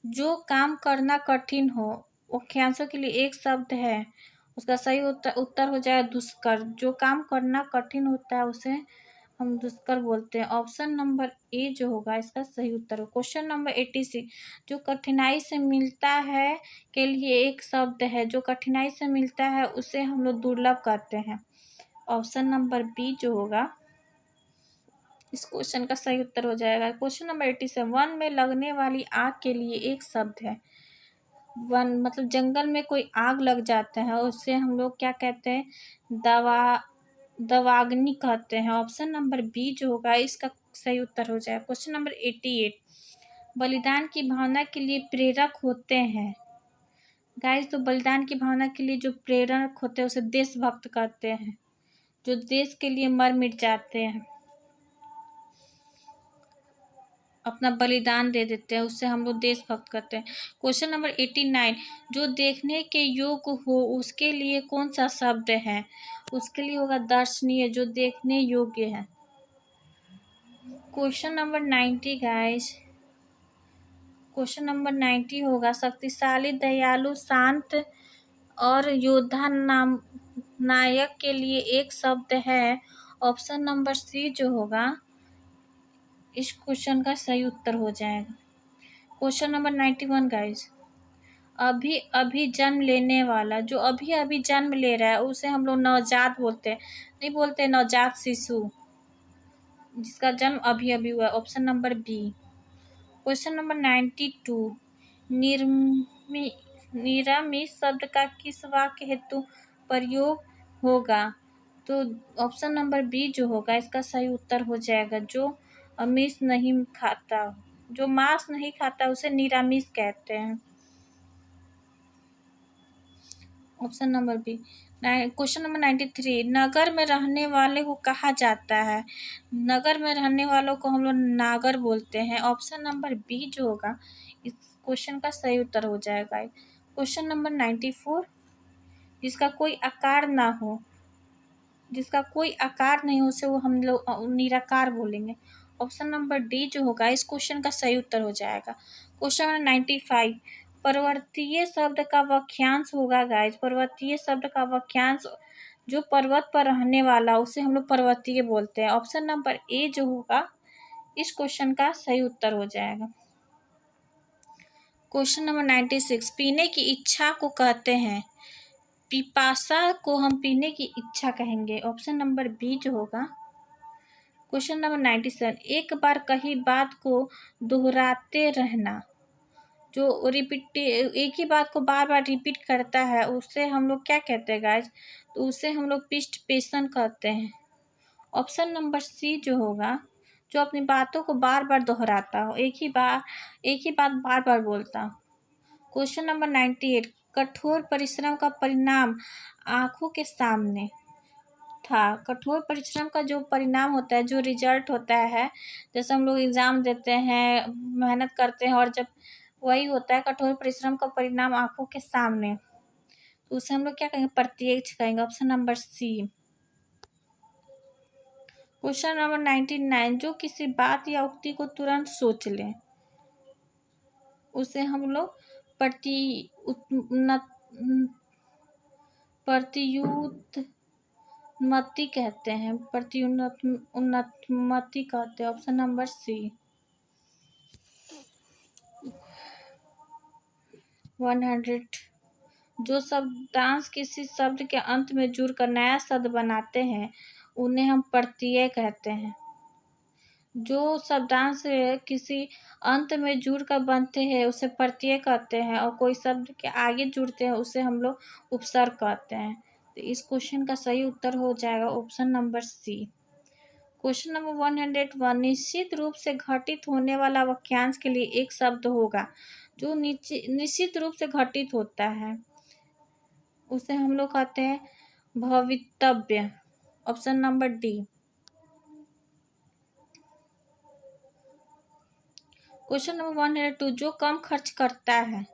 A: जो काम करना कठिन हो वाक्यांशों के लिए एक शब्द है, उसका सही उत्तर हो जाएगा दुष्कर। जो काम करना कठिन होता है उसे हम दुष्कर बोलते हैं। ऑप्शन नंबर ए जो होगा इसका सही उत्तर हो। क्वेश्चन नंबर 86, जो कठिनाई से मिलता है के लिए एक शब्द है। जो कठिनाई से मिलता है उसे हम लोग दुर्लभ कहते हैं। ऑप्शन नंबर बी जो होगा इस क्वेश्चन का सही उत्तर हो जाएगा। क्वेश्चन नंबर 87, वन में लगने वाली आग के लिए एक शब्द है। वन मतलब जंगल में कोई आग लग जाता है उससे हम लोग क्या कहते हैं, दवाग्नि कहते हैं। ऑप्शन नंबर बी जो होगा इसका सही उत्तर हो जाएगा। क्वेश्चन नंबर 88, बलिदान की भावना के लिए प्रेरक होते हैं। गाइस तो बलिदान की भावना के लिए जो प्रेरक होते हैं उसे देशभक्त कहते हैं। जो देश के लिए मर मिट जाते हैं, अपना बलिदान दे देते हैं, उससे हम लोग देशभक्त कहते हैं। क्वेश्चन नंबर 89, जो देखने के योग्य हो उसके लिए कौन सा शब्द है। उसके लिए होगा दर्शनीय, जो देखने योग्य है। Question number 90 guys, question number 90 होगा शक्तिशाली, दयालु, शांत और योद्धा नायक के लिए एक शब्द है। ऑप्शन नंबर सी जो होगा इस क्वेश्चन का सही उत्तर हो जाएगा। क्वेश्चन नंबर 91 गाइस, अभी अभी जन्म लेने वाला, जो अभी अभी जन्म ले रहा है उसे हम लोग नवजात बोलते हैं, नहीं बोलते नवजात शिशु, जिसका जन्म अभी अभी हुआ है। Option number B. Question number 92, निरामिष शब्द का किस वाक्य हेतु प्रयोग होगा। तो ऑप्शन नंबर बी जो होगा इसका सही उत्तर हो जाएगा। जो आमिष नहीं खाता, जो मांस नहीं खाता उसे निरामिष कहते हैं। Option number B. Question number 93, नगर में रहने वाले को कहा जाता है। नगर में रहने वालों को हम लोग नागर बोलते हैं। ऑप्शन नंबर बी जो होगा इस क्वेश्चन का सही उत्तर हो जाएगा। क्वेश्चन नंबर 94, जिसका कोई आकार ना हो, जिसका कोई आकार नहीं हो उसे वो हम लोग निराकार बोलेंगे। ऑप्शन नंबर डी जो होगा इस क्वेश्चन का सही उत्तर हो जाएगा। क्वेश्चन नंबर 95, पर्वतीय शब्द का वाक्यांश होगा गाइस। पर्वतीय शब्द का वाक्यांश, जो पर्वत पर रहने वाला उसे हम लोग पर्वतीय बोलते हैं। ऑप्शन नंबर ए जो होगा इस क्वेश्चन का सही उत्तर हो जाएगा। क्वेश्चन नंबर 96, पीने की इच्छा को कहते हैं। पिपासा को हम पीने की इच्छा कहेंगे। ऑप्शन नंबर बी जो होगा। क्वेश्चन नंबर 97, एक बार कही बात को दोहराते रहना, जो रिपीट एक ही बात को बार बार रिपीट करता है उससे हम लोग क्या कहते हैं गाइस, तो उसे हम लोग पृष्ठपेषण कहते हैं। ऑप्शन नंबर सी जो होगा, जो अपनी बातों को बार बार दोहराता हो, एक ही बात बार बार बोलता हो। क्वेश्चन नंबर 98, कठोर परिश्रम का परिणाम आंखों के सामने था। कठोर परिश्रम का जो परिणाम होता है, जो रिजल्ट होता है, जैसे हम लोग एग्जाम देते हैं, मेहनत करते हैं और जब वही होता है कठोर परिश्रम का परिणाम आंखों के सामने, तो उसे हम लोग क्या कहेंगे, प्रत्यक्ष कहेंगे। Option number C. Question number 99, जो किसी बात या उक्ति को तुरंत सोच ले उसे हम लोग प्रत्युन्नति कहते हैं। प्रत्युन्नति कहते हैं। ऑप्शन नंबर सी। 100, जो शब्दांश किसी शब्द के अंत में जुड़कर नया शब्द बनाते हैं उन्हें हम प्रत्यय कहते हैं। जो शब्दांश किसी अंत में जुड़कर बनते हैं उसे प्रत्यय कहते हैं, और कोई शब्द के आगे जुड़ते हैं उसे हम लोग उपसर्ग कहते हैं। तो इस क्वेश्चन का सही उत्तर हो जाएगा option number C. Question number 101, निश्चित रूप से घटित होने वाला वाक्यांश के लिए एक शब्द होगा। जो निश्चित रूप से घटित होता है, उसे हम लोग कहते हैं भवितव्य। Option number D. Question number 102, जो कम खर्च करता है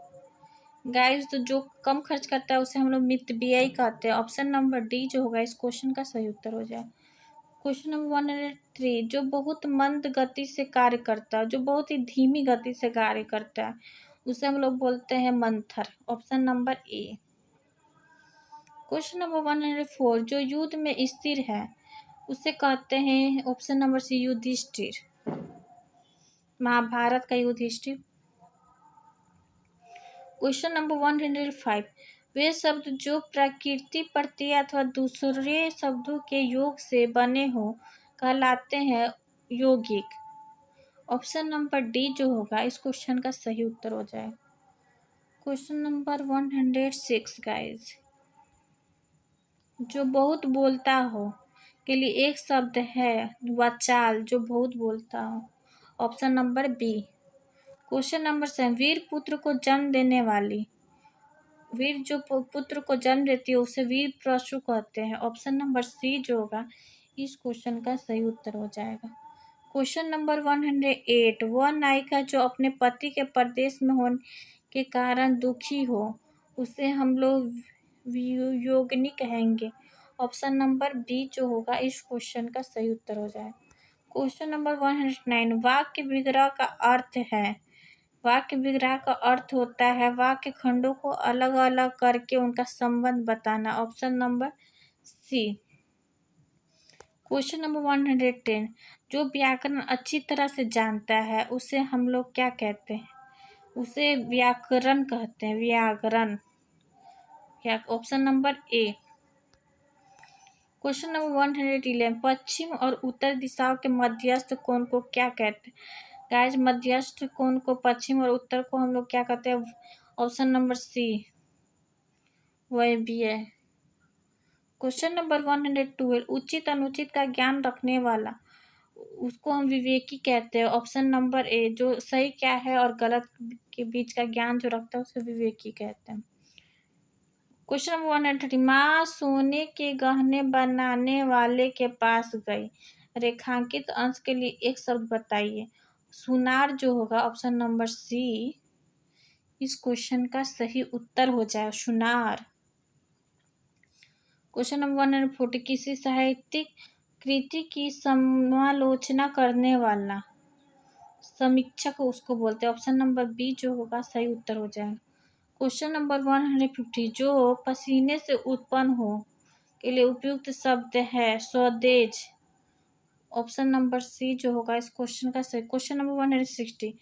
A: गाइस, तो जो कम खर्च करता है उसे हम लोग मितव्ययी कहते हैं। ऑप्शन नंबर डी जो होगा इस क्वेश्चन का सही उत्तर हो जाए। क्वेश्चन नंबर 103, जो बहुत मंद गति से कार्य करता है, जो बहुत ही धीमी गति से कार्य करता है, उसे हम लोग बोलते हैं मंथर। Option number A. Question number 104, जो युद्ध में स्थिर है उसे कहते हैं। Option number C Yudhishthir. Mahabharat का युधिष्ठिर। क्वेश्चन नंबर 105, वे शब्द जो प्रकृति प्रत्यय अथवा दूसरे शब्दों के योग से बने हो कहलाते हैं यौगिक। ऑप्शन नंबर डी जो होगा इस क्वेश्चन का सही उत्तर हो जाए। क्वेश्चन नंबर 106 गाइस, जो बहुत बोलता हो के लिए एक शब्द है वाचाल, जो बहुत बोलता हो। Option number B. Question number 7, वीर पुत्र को जन्म देने वाली, वीर जो पुत्र को जन्म देती है उसे वीर प्रसू कहते हैं। ऑप्शन नंबर सी जो होगा इस क्वेश्चन का सही उत्तर हो जाएगा। क्वेश्चन नंबर 108, वह नायिका जो अपने पति के परदेश में होने के कारण दुखी हो उसे हम लोग वियोगिनी कहेंगे। ऑप्शन नंबर बी जो होगा इस क्वेश्चन का सही उत्तर हो जाए। क्वेश्चन नंबर 109, वाक्य विग्रह का अर्थ है, वाक्य विग्रह का अर्थ होता है वाक्य खंडों को अलग अलग करके उनका संबंध बताना। Option number C. Question number 110, जो व्याकरण अच्छी तरह से जानता है उसे हम लोग क्या कहते हैं, उसे व्याकरण कहते हैं। व्याकरण। Option number A. Question number 111, पश्चिम और उत्तर दिशाओं के मध्यस्थ कोण को क्या कहते हैं। गाइस, मध्यस्थ कोण को पश्चिम और उत्तर को हम लोग क्या कहते हैं। ऑप्शन नंबर सी वह भी है। क्वेश्चन नंबर 112, उचित अनुचित का ज्ञान रखने वाला उसको हम विवेकी कहते हैं। ऑप्शन नंबर ए, जो सही क्या है और गलत के बीच का ज्ञान जो रखता है उसे विवेकी कहते हैं। क्वेश्चन नंबर 130, माँ सोने के गहने बनाने वाले के पास गई, रेखांकित अंश के लिए एक शब्द बताइए। सुनार जो होगा ऑप्शन नंबर सी इस क्वेश्चन का सही उत्तर हो जाए। सुनार। क्वेश्चन नंबर 140, किसी साहित्यिक कृति की समालोचना करने वाला समीक्षक उसको बोलते हैं। ऑप्शन नंबर बी जो होगा सही उत्तर हो जाएगा। क्वेश्चन नंबर 150, जो पसीने से उत्पन्न हो के लिए उपयुक्त शब्द है स्वदेज। ऑप्शन नंबर सी जो होगा इस क्वेश्चन का सही। क्वेश्चन नंबर 160,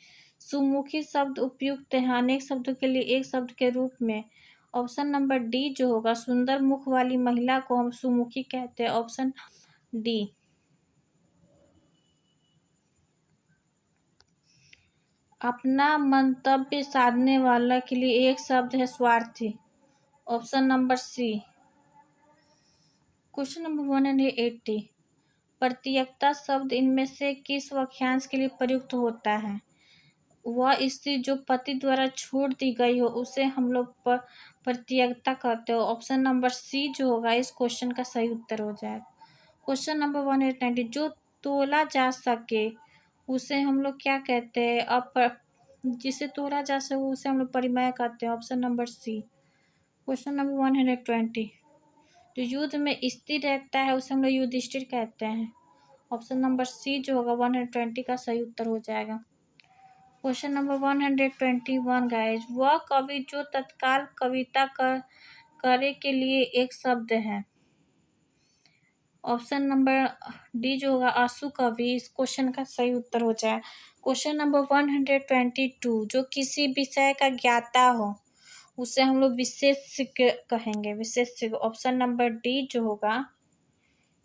A: सुमुखी शब्द उपयुक्त है अनेक शब्दों के लिए एक शब्द के रूप में। ऑप्शन नंबर डी जो होगा सुंदर मुख वाली महिला को हम सुमुखी कहते हैं। Option D. अपना मंतव्य साधने वाला के लिए एक शब्द है स्वार्थी। Option number C. Question number 180, प्रत्यक्षता शब्द इनमें से किस वाक्यांश के लिए प्रयुक्त होता है। वह स्त्री जो पति द्वारा छोड़ दी गई हो उसे हम लोग प्रत्यक्षता कहते हो। ऑप्शन नंबर सी जो होगा इस क्वेश्चन का सही उत्तर हो जाएगा। क्वेश्चन नंबर 190, जो तोला जा सके उसे हम लोग क्या कहते हैं। जिसे तोला जा सके उसे हम लोग परिमेय कहते हैं। Option number C. Question number 120, जो युद्ध में स्थिर रहता है उसे हम लोग युधिष्ठिर कहते हैं। ऑप्शन नंबर सी जो होगा 120 का सही उत्तर हो जाएगा। क्वेश्चन नंबर 121 गाइज, वह कवि जो तत्काल कविता करे के लिए एक शब्द है। ऑप्शन नंबर डी जो होगा आंसू कवि इस क्वेश्चन का सही उत्तर हो जाए। क्वेश्चन नंबर 122, जो किसी विषय का ज्ञाता हो उसे हम लोग विशेषज्ञ कहेंगे। विशेषज्ञ। ऑप्शन नंबर डी जो होगा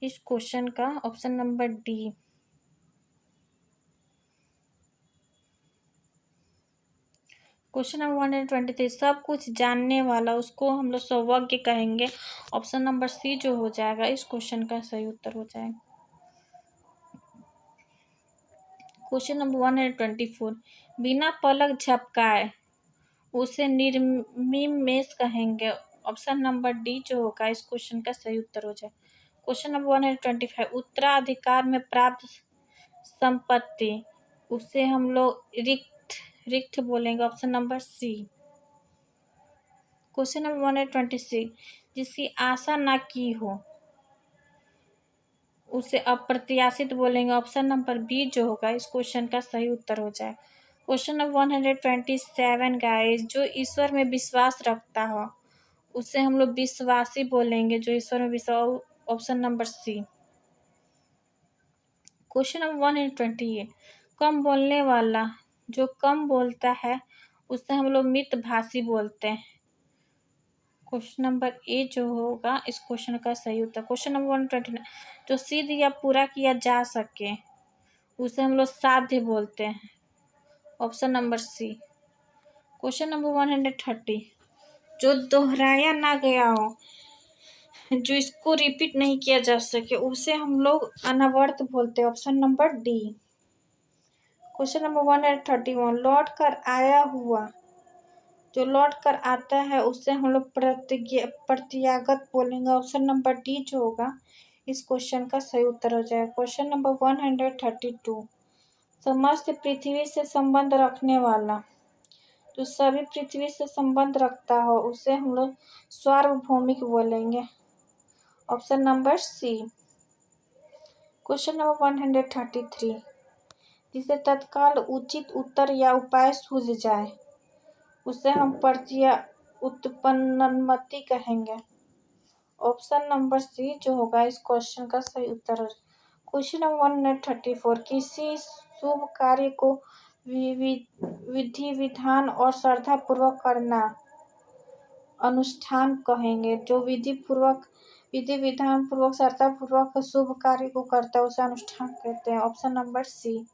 A: इस क्वेश्चन का option number D. Question number 123, सब कुछ जानने वाला उसको हम लोग सर्वज्ञ कहेंगे। ऑप्शन नंबर सी जो हो जाएगा इस क्वेश्चन का सही उत्तर हो जाएगा। क्वेश्चन नंबर 124, बिना पलक झपकाए उसे निर्निमेष कहेंगे। ऑप्शन नंबर डी जो होगा इस क्वेश्चन का सही उत्तर हो जाए। क्वेश्चन नंबर 125, उत्तराधिकार में प्राप्त संपत्ति उसे हम लोग रिक्त बोलेंगे, option number C. Question number 126, जिसकी आशा ना की हो उसे अप्रत्याशित बोलेंगे, ऑप्शन नंबर बी जो होगा इस क्वेश्चन का सही उत्तर हो जाए। क्वेश्चन नंबर 127 गाइस, जो ईश्वर में विश्वास रखता हो उसे हम लोग विश्वासी बोलेंगे, जो ईश्वर में विश्वास, option number C. Question number 128, कम बोलने वाला, जो कम बोलता है उसे हम लोग मितभाषी बोलते हैं। क्वेश्चन नंबर ए जो होगा इस क्वेश्चन का सही उत्तर। क्वेश्चन नंबर 129, जो सिद्ध या पूरा किया जा सके उसे हम लोग साध्य बोलते हैं, option number C. Question number 130, जो दोहराया ना गया हो, जो इसको रिपीट नहीं किया जा सके उसे हम लोग अनावर्त बोलते हैं, option number D. Question number 131, लौट कर आया हुआ, जो लौट कर आता है उससे हम लोग प्रत्यागत बोलेंगे, ऑप्शन नंबर डी जो होगा इस क्वेश्चन का सही उत्तर हो जाएगा। क्वेश्चन नंबर 132, समस्त पृथ्वी से संबंध रखने वाला, जो सभी पृथ्वी से संबंध रखता हो उसे हम लोग सार्वभौमिक बोलेंगे, option number C. Question number 133, जिसे तत्काल उचित उत्तर या उपाय सूझ जाए उसे हम प्रत्यय उत्पन्नमति कहेंगे, ऑप्शन नंबर सी जो होगा इस क्वेश्चन का सही उत्तर है। क्वेश्चन नंबर 134, किसी शुभ कार्य को विधि विधान और श्रद्धा पूर्वक करना अनुष्ठान कहेंगे, जो विधि विधान पूर्वक श्रद्धा पूर्वक शुभ कार्य को करता है उसे अनुष्ठान कहते हैं, option number C.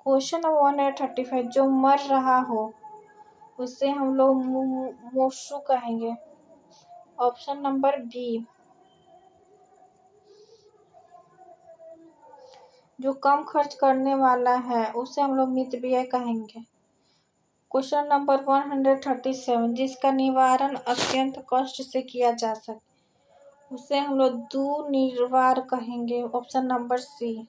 A: Question number 135, जो मर रहा हो उसे हम लोग मुमूर्षु कहेंगे, ऑप्शन नंबर बी। जो कम खर्च करने वाला है उसे हम लोग मितव्यय कहेंगे। क्वेश्चन नंबर 137, जिसका निवारण अत्यंत कष्ट से किया जा सके उसे हम लोग दुर्निवार कहेंगे, option number C.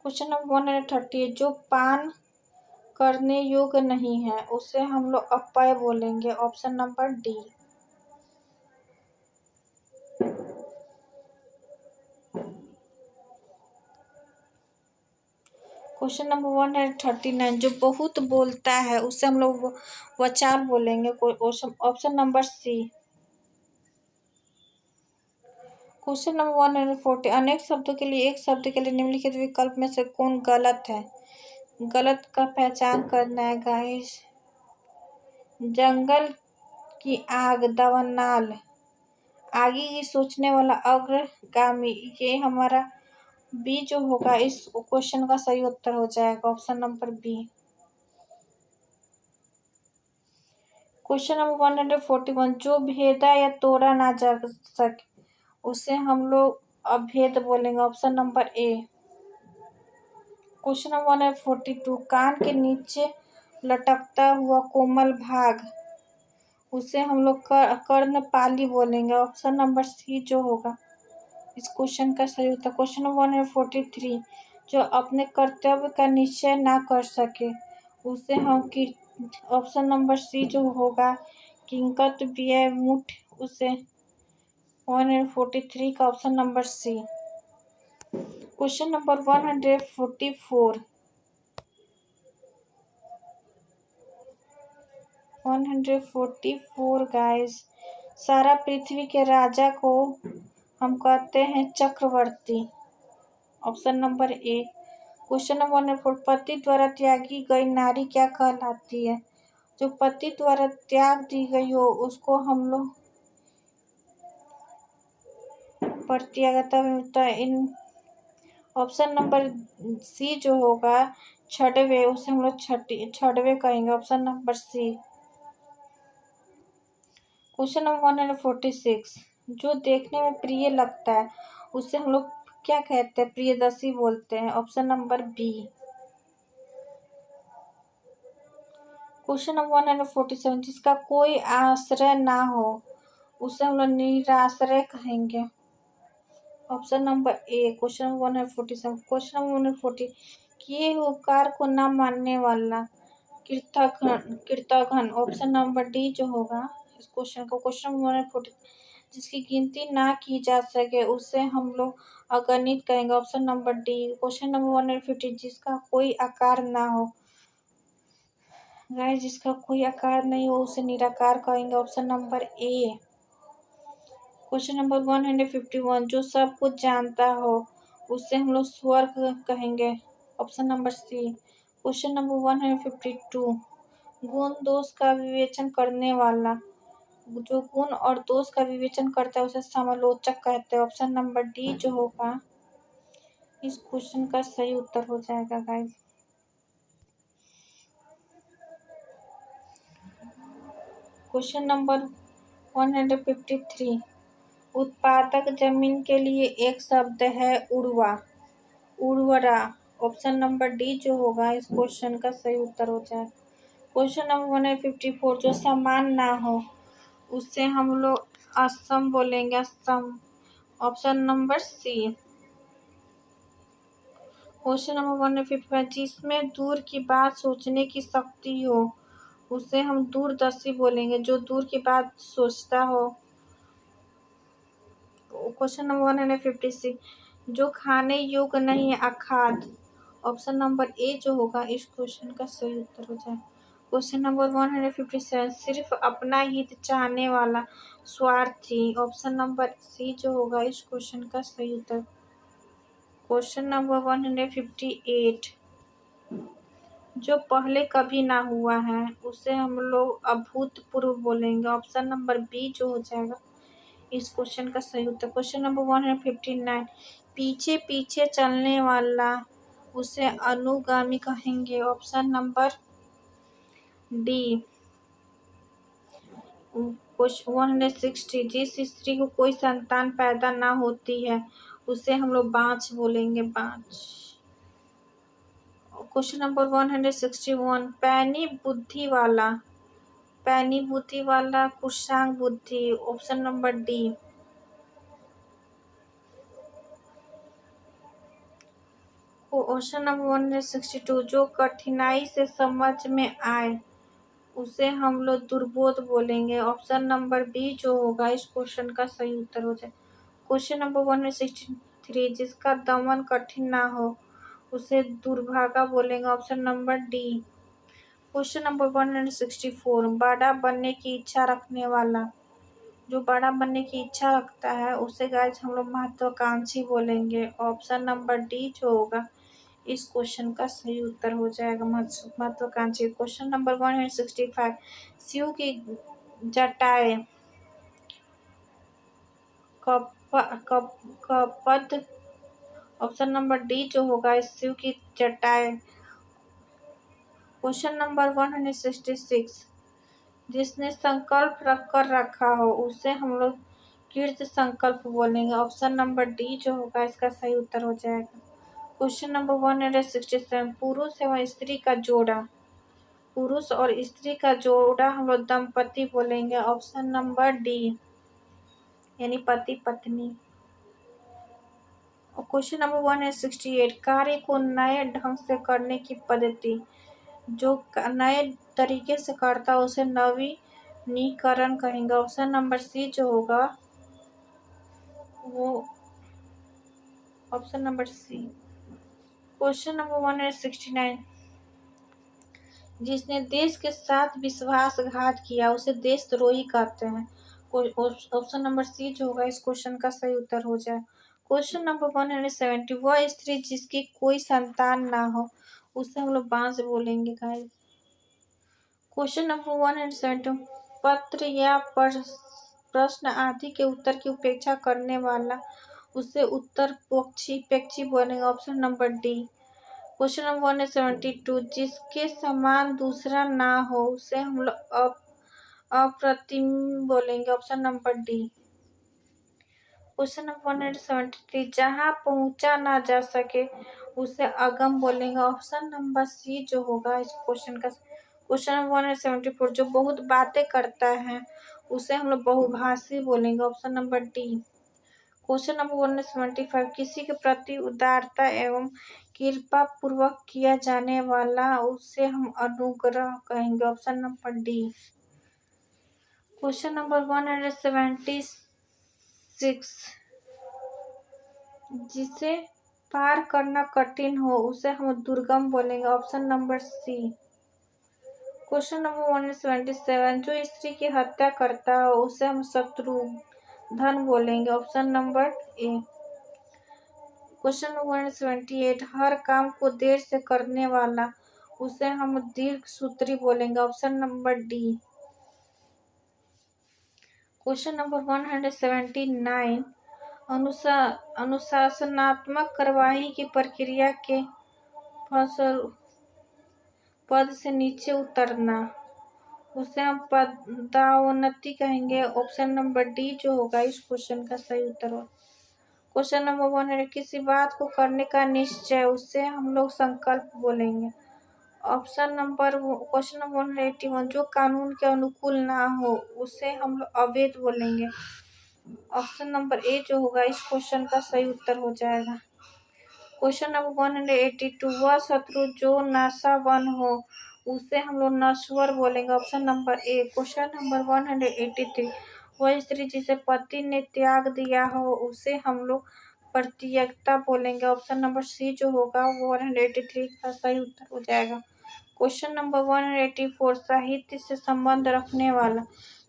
A: Question number 138, जो पान करने योग्य नहीं है उसे हम लोग अपेय बोलेंगे, option number D. Question number 139, जो बहुत बोलता है उसे हम लोग वचार बोलेंगे, option number C. Question number 140, अनेक शब्दों के लिए एक शब्द के लिए निम्नलिखित विकल्प में से कौन गलत है। गलत का पहचान करना है गाइस। जंगल की आग दवानाल, आगे की सोचने वाला अग्रगामी, ये हमारा बी जो होगा इस क्वेश्चन का सही उत्तर हो जाएगा, option number B. Question number 141, जो भेदा या तोड़ा ना जा सके उसे हम लोग अभेद बोलेंगे, option number A. Question number 142, कान के नीचे लटकता हुआ कोमल भाग उसे हम लोग कर्णपाली बोलेंगे, ऑप्शन नंबर सी जो होगा इस क्वेश्चन का सही उत्तर। क्वेश्चन नंबर 143, जो अपने कर्तव्य का निश्चय ना कर सके उसे हम ऑप्शन नंबर सी जो होगा किंकत व्यय मुठ, उसे 143 का option number C. Question number 144 guys, सारा पृथ्वी के राजा को हम कहते हैं चक्रवर्ती, option number A. Question number 144, पति द्वारा त्यागी गई नारी क्या कहलाती है। जो पति द्वारा त्याग दी गई हो उसको हम लोग प्रत्यागता मिलता है। इन ऑप्शन नंबर सी जो होगा छठवे, उसे हम लोग छठवे कहेंगे, option number C. Question number 146, जो देखने में प्रिय लगता है उसे हम लोग क्या कहते हैं, प्रियदर्शी बोलते हैं, option number B. Question number 147, जिसका कोई आश्रय ना हो उसे हम लोग निराश्रय कहेंगे। Option number A. Question number 147। Question number 140, किए हुए उपकार को न मानने वाला कृतघ्न। ऑप्शन नंबर डी जो होगा इस क्वेश्चन को। क्वेश्चन नंबर 140, जिसकी गिनती ना की जा सके उसे हम लोग अगणित कहेंगे। Option number D. Question number 150, जिसका कोई आकार ना हो गाइस, जिसका कोई आकार नहीं हो उसे निराकार कहेंगे। Option number A. Question number 151, जो सब कुछ जानता हो उसे हम लोग स्वर्ग कहेंगे। Option number C. Question number 152, गुण दोष का विवेचन करने वाला। जो गुण और दोष का विवेचन करता है उसे समालोचक कहते हैं। ऑप्शन नंबर डी जो होगा इस क्वेश्चन का सही उत्तर हो जाएगा गाइस। क्वेश्चन नंबर 153, उत्पादक जमीन के लिए एक शब्द है उर्वरा। ऑप्शन नंबर डी जो होगा इस क्वेश्चन का सही उत्तर हो जाएगा। क्वेश्चन नंबर 154, जो समान ना हो उससे हम लोग असम बोलेंगे, असम। Option number C. Question number 155, जिसमें दूर की बात सोचने की शक्ति हो उसे हम दूरदर्शी बोलेंगे। जो दूर की बात सोचता हो। क्वेश्चन नंबर 156, जो खाने योग्य नहीं है अखाद्य। ऑप्शन नंबर ए जो होगा इस क्वेश्चन का सही उत्तर हो जाए। क्वेश्चन नंबर 157, सिर्फ अपना हित चाहने वाला स्वार्थी। ऑप्शन नंबर सी जो होगा इस क्वेश्चन का सही उत्तर। क्वेश्चन नंबर 158, जो पहले कभी ना हुआ है उसे हम लोग अभूतपूर्व बोलेंगे। ऑप्शन नंबर बी जो हो जाएगा इस क्वेश्चन का सही उत्तर। क्वेश्चन नंबर 159, पीछे पीछे चलने वाला उसे अनुगामी कहेंगे। Option number D. क्वेश्चन 160, जिस स्त्री को कोई संतान पैदा ना होती है उसे हम लोग बांझ बोलेंगे, बांझ। क्वेश्चन नंबर 161, पैनी बुद्धि वाला कुशांग बुद्धि। Option number D. Question number 162, जो कठिनाई से समझ में आए उसे हम लोग दुर्बोध बोलेंगे। ऑप्शन नंबर बी जो होगा इस क्वेश्चन का सही उत्तर हो जाए। क्वेश्चन नंबर 163, जिसका दमन कठिन ना हो उसे दुर्भागा बोलेंगे। Option number D. Question number 164, बड़ा बनने की इच्छा रखने वाला। जो बड़ा बनने की इच्छा रखता है उसे गाइस हम लोग महत्वाकांक्षी बोलेंगे। ऑप्शन नंबर डी जो होगा इस क्वेश्चन का सही उत्तर हो जाएगा, महत्वाकांक्षी। क्वेश्चन नंबर 165, शिव की जटाएं कपद। ऑप्शन नंबर डी जो होगा इस शिव की जटाएं। क्वेश्चन नंबर 166, जिसने संकल्प रख कर रखा हो उसे हम लोग कृत संकल्प बोलेंगे। ऑप्शन नंबर डी जो होगा इसका सही उत्तर हो जाएगा। क्वेश्चन नंबर 167, पुरुष एवं स्त्री का जोड़ा। पुरुष और स्त्री का जोड़ा हम लोग दंपति बोलेंगे। ऑप्शन नंबर डी यानी पति पत्नी। क्वेश्चन नंबर 168, कार्य को नए ढंग से करने की पद्धति। जो नए तरीके से करता है उसे नवीनीकरण कहेंगे। ऑप्शन नंबर सी जो होगा वो option number C. Question number 169, जिसने देश के साथ विश्वासघात किया उसे देशद्रोही कहते हैं। ऑप्शन नंबर सी जो होगा इस क्वेश्चन का सही उत्तर हो जाए। क्वेश्चन नंबर 170, वह स्त्री जिसकी कोई संतान ना हो उसे हम लोग बांझ बोलेंगे गाइस। क्वेश्चन नंबर 170, पत्र या प्रश्न आदि के उत्तर की उपेक्षा करने वाला उसे उत्तर पेक्षी बोलेंगे। Option number D. Question number 172, जिसके समान दूसरा ना हो उसे हम लोग अप्रतिम बोलेंगे। Option number D. Question number 173, जहाँ पहुंचा ना जा सके उसे अगम बोलेंगे। ऑप्शन नंबर सी जो होगा इस क्वेश्चन का। क्वेश्चन नंबर 174, जो बहुत बातें करता है उसे हम लोग बहुभाषी बोलेंगे। Option number D. Question number 175, किसी के प्रति उदारता एवं कृपा पूर्वक किया जाने वाला उसे हम अनुग्रह कहेंगे। Option number D. Question number 176, जिसे पार करना कठिन हो उसे हम दुर्गम बोलेंगे। Option number C. Question number 177, जो स्त्री की हत्या करता हो उसे हम शत्रुघ्न बोलेंगे। Option number A. Question number 178, हर काम को देर से करने वाला उसे हम दीर्घसूत्री बोलेंगे। Option number D. Question number 179, अनुशासनात्मक कार्यवाही की प्रक्रिया के पद से नीचे उतरना उसे हम पदोन्नति कहेंगे। ऑप्शन नंबर डी जो होगा इस क्वेश्चन का सही उत्तर हो। क्वेश्चन नंबर 100, किसी बात को करने का निश्चय उसे हम लोग संकल्प बोलेंगे। क्वेश्चन नंबर 181, जो कानून के अनुकूल ना हो उसे हम लोग अवैध बोलेंगे। ऑप्शन नंबर ए जो होगा इस क्वेश्चन का सही उत्तर हो जाएगा। क्वेश्चन नंबर 182, वह शत्रु जो नाशावान हो उसे हम लोग नश्वर बोलेंगे। Option number A. Question number 183, वह स्त्री जिसे पति ने त्याग दिया हो उसे हम लोग परित्यक्ता बोलेंगे। ऑप्शन नंबर सी जो होगा वो 183 का सही उत्तर हो जाएगा। क्वेश्चन नंबर 184, साहित्य से संबंध रखने वाला,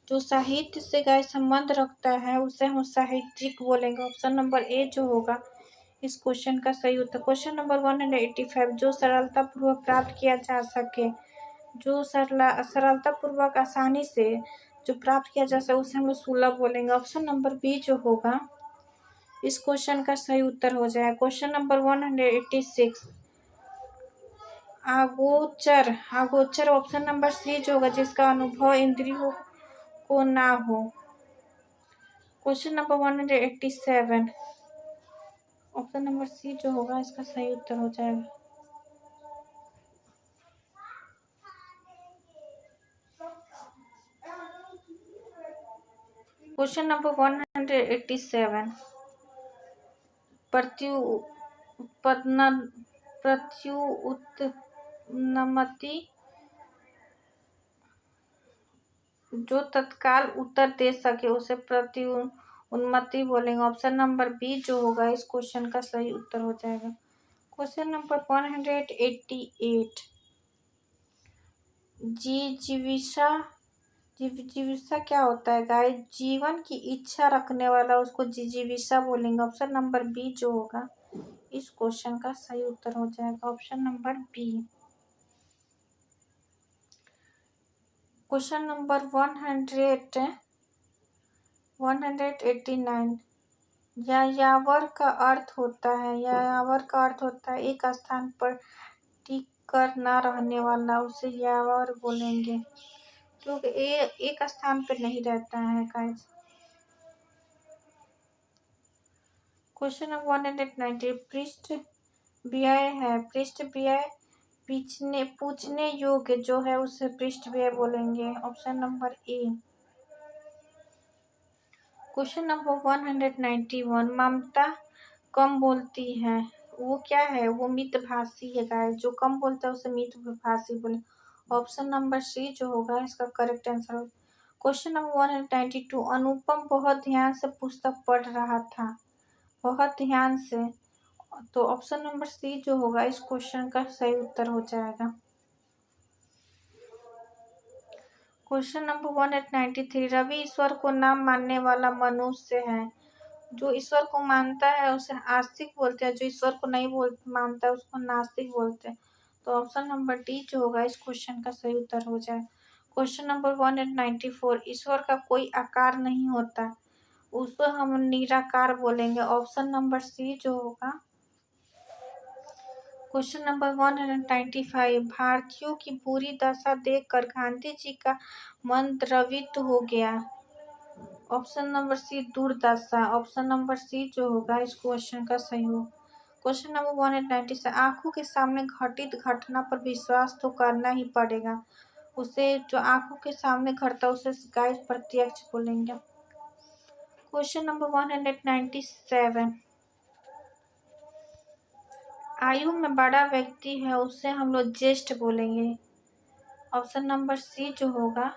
A: जो साहित्य से संबंध रखता है उसे हम साहित्यिक बोलेंगे। ऑप्शन नंबर ए जो होगा इस क्वेश्चन का सही उत्तर। क्वेश्चन नंबर 185, जो सरलता पूर्वक प्राप्त किया जा सके, जो सरलता पूर्वक आसानी से जो प्राप्त किया जा सके उसे हम लोग सुलभ बोलेंगे। ऑप्शन नंबर बी जो होगा इस क्वेश्चन का सही उत्तर हो जाएगा। क्वेश्चन नंबर 186, अगोचर ऑप्शन नंबर सी जो होगा जिसका अनुभव इंद्रियों को ना हो। Question number 187, option number C जो होगा इसका सही उत्तर हो जाएगा। क्वेश्चन नंबर 187, प्रत्युत्पन्नमति, जो तत्काल उत्तर दे सके उसे प्रत्युन्नति बोलेंगे। ऑप्शन नंबर बी जो होगा इस क्वेश्चन का सही उत्तर हो जाएगा। क्वेश्चन नंबर 188, जिजीविषा क्या होता है गाइस? जीवन की इच्छा रखने वाला उसको जिजीविषा बोलेंगे। ऑप्शन नंबर बी जो होगा इस क्वेश्चन का सही उत्तर हो जाएगा। Option number B. Question number 189, यायावर का अर्थ होता है एक स्थान पर टिक कर ना रहने वाला उसे यायावर बोलेंगे, क्योंकि एक स्थान पर नहीं रहता है गाइस। क्वेश्चन नंबर 190, पृष्ठ व्यय है, पृष्ठ व्यय पूछने योग्य जो है उसे पृष्ठ व्यय बोलेंगे। Option number A. Question number 191, ममता कम बोलती है वो क्या है? वो मितभाषी है गाइस, जो कम बोलता है उसे मितभाषी बोले। ऑप्शन नंबर सी जो होगा इसका करेक्ट आंसर होगा। क्वेश्चन नंबर 192, अनुपम बहुत ध्यान से पुस्तक पढ़ रहा था, बहुत ध्यान से, तो ऑप्शन नंबर सी जो होगा इस क्वेश्चन का सही उत्तर हो जाएगा। क्वेश्चन नंबर 193, रवि ईश्वर को ना मानने वाला मनुष्य है, जो ईश्वर को मानता है उसे आस्तिक बोलते हैं, जो ईश्वर को नहीं मानता है उसको नास्तिक बोलते हैं। तो ऑप्शन नंबर डी जो होगा इस क्वेश्चन का सही उत्तर हो जाए। क्वेश्चन नंबर 194, ईश्वर का कोई आकार नहीं होता उसको हम निराकार बोलेंगे। ऑप्शन नंबर सी जो होगा। क्वेश्चन नंबर 195, भारतीयों की बुरी दशा देखकर गांधी जी का मन द्रवित हो गया। ऑप्शन नंबर सी दुर्दशा। ऑप्शन नंबर सी जो होगा इस क्वेश्चन का सही हो। क्वेश्चन नंबर 196, आंखों के सामने घटित घटना पर विश्वास तो करना ही पड़ेगा। उसे जो आंखों के सामने खड़ता है उसे गाइस प्रत्यक्ष बोलेंगे। क्वेश्चन नंबर 197, आयु में बड़ा व्यक्ति है उसे हम लोग ज्येष्ठ बोलेंगे। ऑप्शन नंबर सी जो होगा,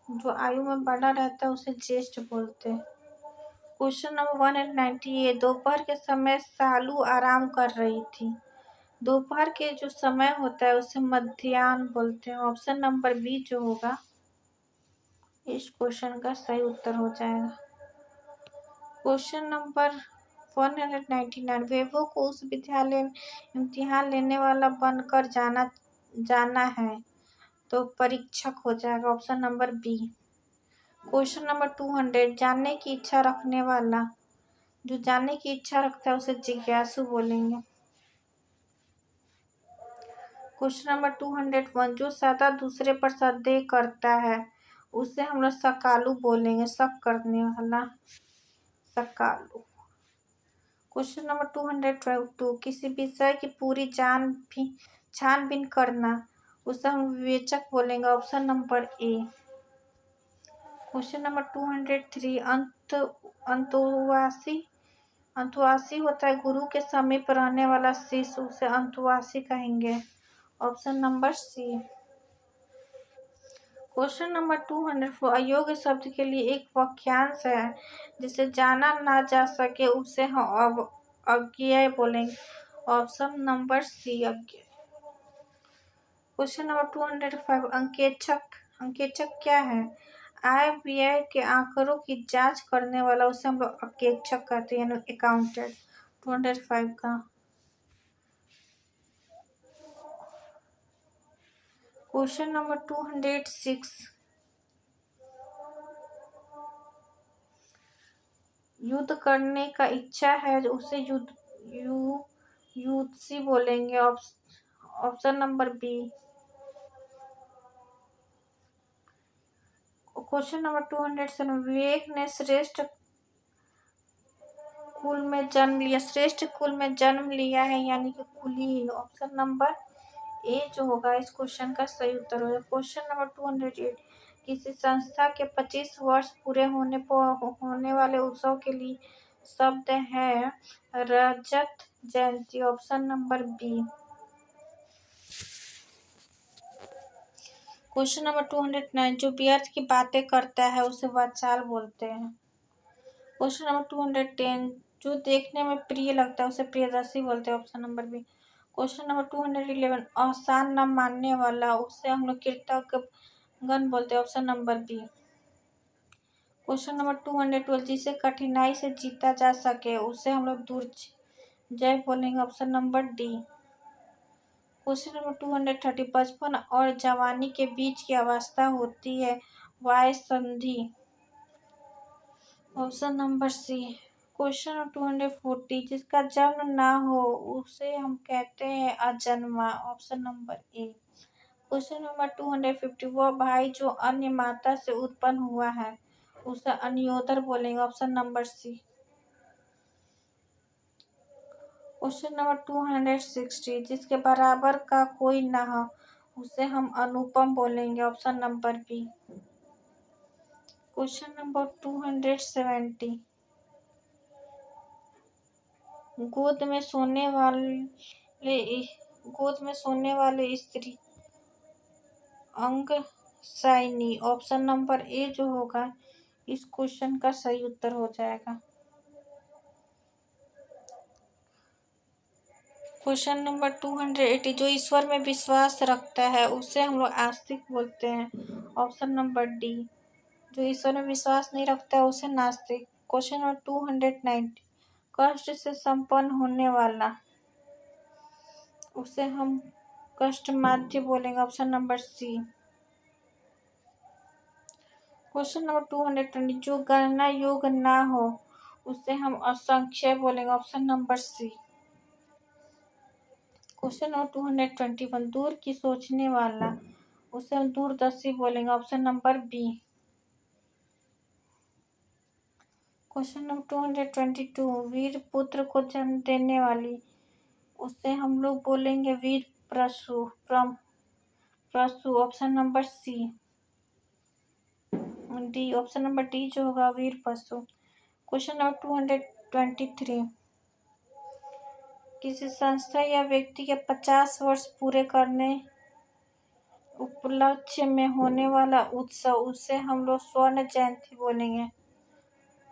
A: जो आयु में बड़ा रहता है उसे ज्येष्ठ बोलते हैं। क्वेश्चन नंबर 198, दोपहर के समय सालू आराम कर रही थी। दोपहर के जो समय होता है उसे मध्याह्न बोलते हैं। ऑप्शन नंबर बी जो होगा इस क्वेश्चन का सही उत्तर हो जाएगा। क्वेश्चन नंबर 199, वैभव को उस विद्यालय में इम्तिहान लेने वाला बनकर जाना है तो परीक्षक हो जाएगा। Option number B. Question number 200, जानने की इच्छा रखने वाला, जो जानने की इच्छा रखता है उसे जिज्ञासु बोलेंगे। क्वेश्चन नंबर 201, जो सदा दूसरे पर संदेह करता है उसे हम लोग शकालू बोलेंगे, शक करने वाला, शकालू। क्वेश्चन नंबर 202, किसी विषय की पूरी छानबीन करना उसे हम विवेचक बोलेंगे। Option number A. Question number 203, अंतुवासी होता है गुरु के समीप रहने वाला शिष्य, उसे अंतुवासी कहेंगे। Option number C. Question number 204, अयोग्य शब्द के लिए एक वाक्यांश है जिसे जाना ना जा सके उसे हम अज्ञेय बोलेंगे। ऑप्शन नंबर सी अज्ञेय। क्वेश्चन नंबर 205, अंकेक्षक क्या है? आय व्यय के आंकड़ों की जांच करने वाला उसे हम लोग अंकेक्षक कहते हैं, यानी अकाउंटेंट। 205 का। क्वेश्चन नंबर 206, युद्ध करने का इच्छा है उसे युद्धसी बोलेंगे। Option number B. Question number 207, विवेक ने श्रेष्ठ कुल में जन्म लिया है, यानी कि कुलीन। ऑप्शन नंबर ए जो होगा इस क्वेश्चन का सही उत्तर होगा। क्वेश्चन नंबर 208, किसी संस्था के 25 वर्ष पूरे होने वाले उत्सव के लिए शब्द है रजत जयंती। Option number B. Question number 209, जो व्यर्थ की बातें करता है उसे वाचाल बोलते हैं। क्वेश्चन नंबर 210, जो देखने में प्रिय लगता है उसे प्रियदर्शी बोलते हैं। Option number B. Question number 211, आसान न मानने वाला उसे हम लोग कृतज्ञ बोलते हैं। Option number B. Question number 212, जिसे कठिनाई से जीता जा सके उसे हम लोग दुर्जय बोलेंगे। Option number D. Question number 230, बचपन और जवानी के बीच की अवस्था होती है वाय संधि। Option number C. Question number 240, जिसका जन्म ना हो उसे हम कहते हैं अजन्मा। Option number A. Question number 250, वह भाई जो अन्य माता से उत्पन्न हुआ है उसे अन्योदर बोलेंगे। Option number C. Question number 260, जिसके बराबर का कोई ना हो उसे हम अनुपम बोलेंगे। Option number B. Question number 270, गोद में सोने वाले स्त्री अंगसाइनी। ऑप्शन नंबर ए जो होगा इस क्वेश्चन का सही उत्तर हो जाएगा। क्वेश्चन नंबर 280, जो ईश्वर में विश्वास रखता है उसे हम लोग आस्तिक बोलते हैं। Option number D. जो ईश्वर में विश्वास नहीं रखता है उसे नास्तिक। क्वेश्चन नंबर 290, कष्ट से संपन्न होने वाला उसे हम कष्टमाध्य बोलेंगे। Option number C. Question number 220, जो गणना योग्य ना हो उसे हम असंख्य बोलेंगे। Option number C. Question number 221, दूर की सोचने वाला उसे हम दूरदर्शी बोलेंगे। Option number B. Question number 222, वीर पुत्र को जन्म देने वाली उसे हम लोग बोलेंगे वीर पशु, option number C. D, option number D जो होगा वीर पशु। क्वेश्चन नंबर 223, किसी संस्था या व्यक्ति के 50 वर्ष पूरे करने उपलक्ष्य में होने वाला उत्सव, उसे हम लोग स्वर्ण जयंती बोलेंगे।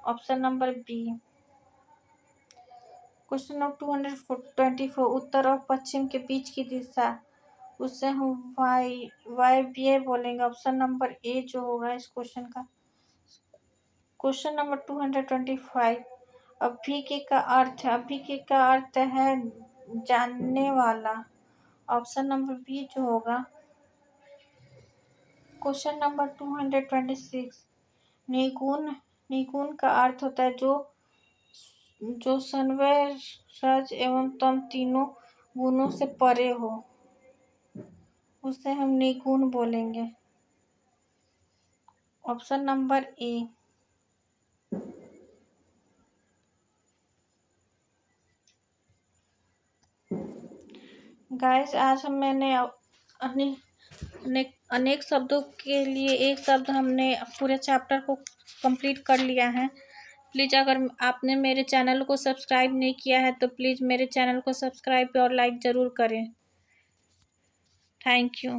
A: Option number B. Question number 224, उत्तर और पश्चिम के बीच की दिशा, उसे हम वायव्य बोलेंगे। ऑप्शन नंबर ए जो होगा इस क्वेश्चन का। क्वेश्चन नंबर 225, अभिज्ञ का अर्थ है जानने वाला। ऑप्शन नंबर बी जो होगा। क्वेश्चन नंबर 226, निगुण का अर्थ होता है जो सन्वय, रज एवं तम तीनों गुणों से परे हो, उसे हम निगुण बोलेंगे। ऑप्शन नंबर ए। गाइस, आज मैंने अनेक शब्दों के लिए एक शब्द हमने पूरे चैप्टर को कंप्लीट कर लिया है। प्लीज़ अगर आपने मेरे चैनल को सब्सक्राइब नहीं किया है तो प्लीज़ मेरे चैनल को सब्सक्राइब और लाइक ज़रूर करें। Thank you.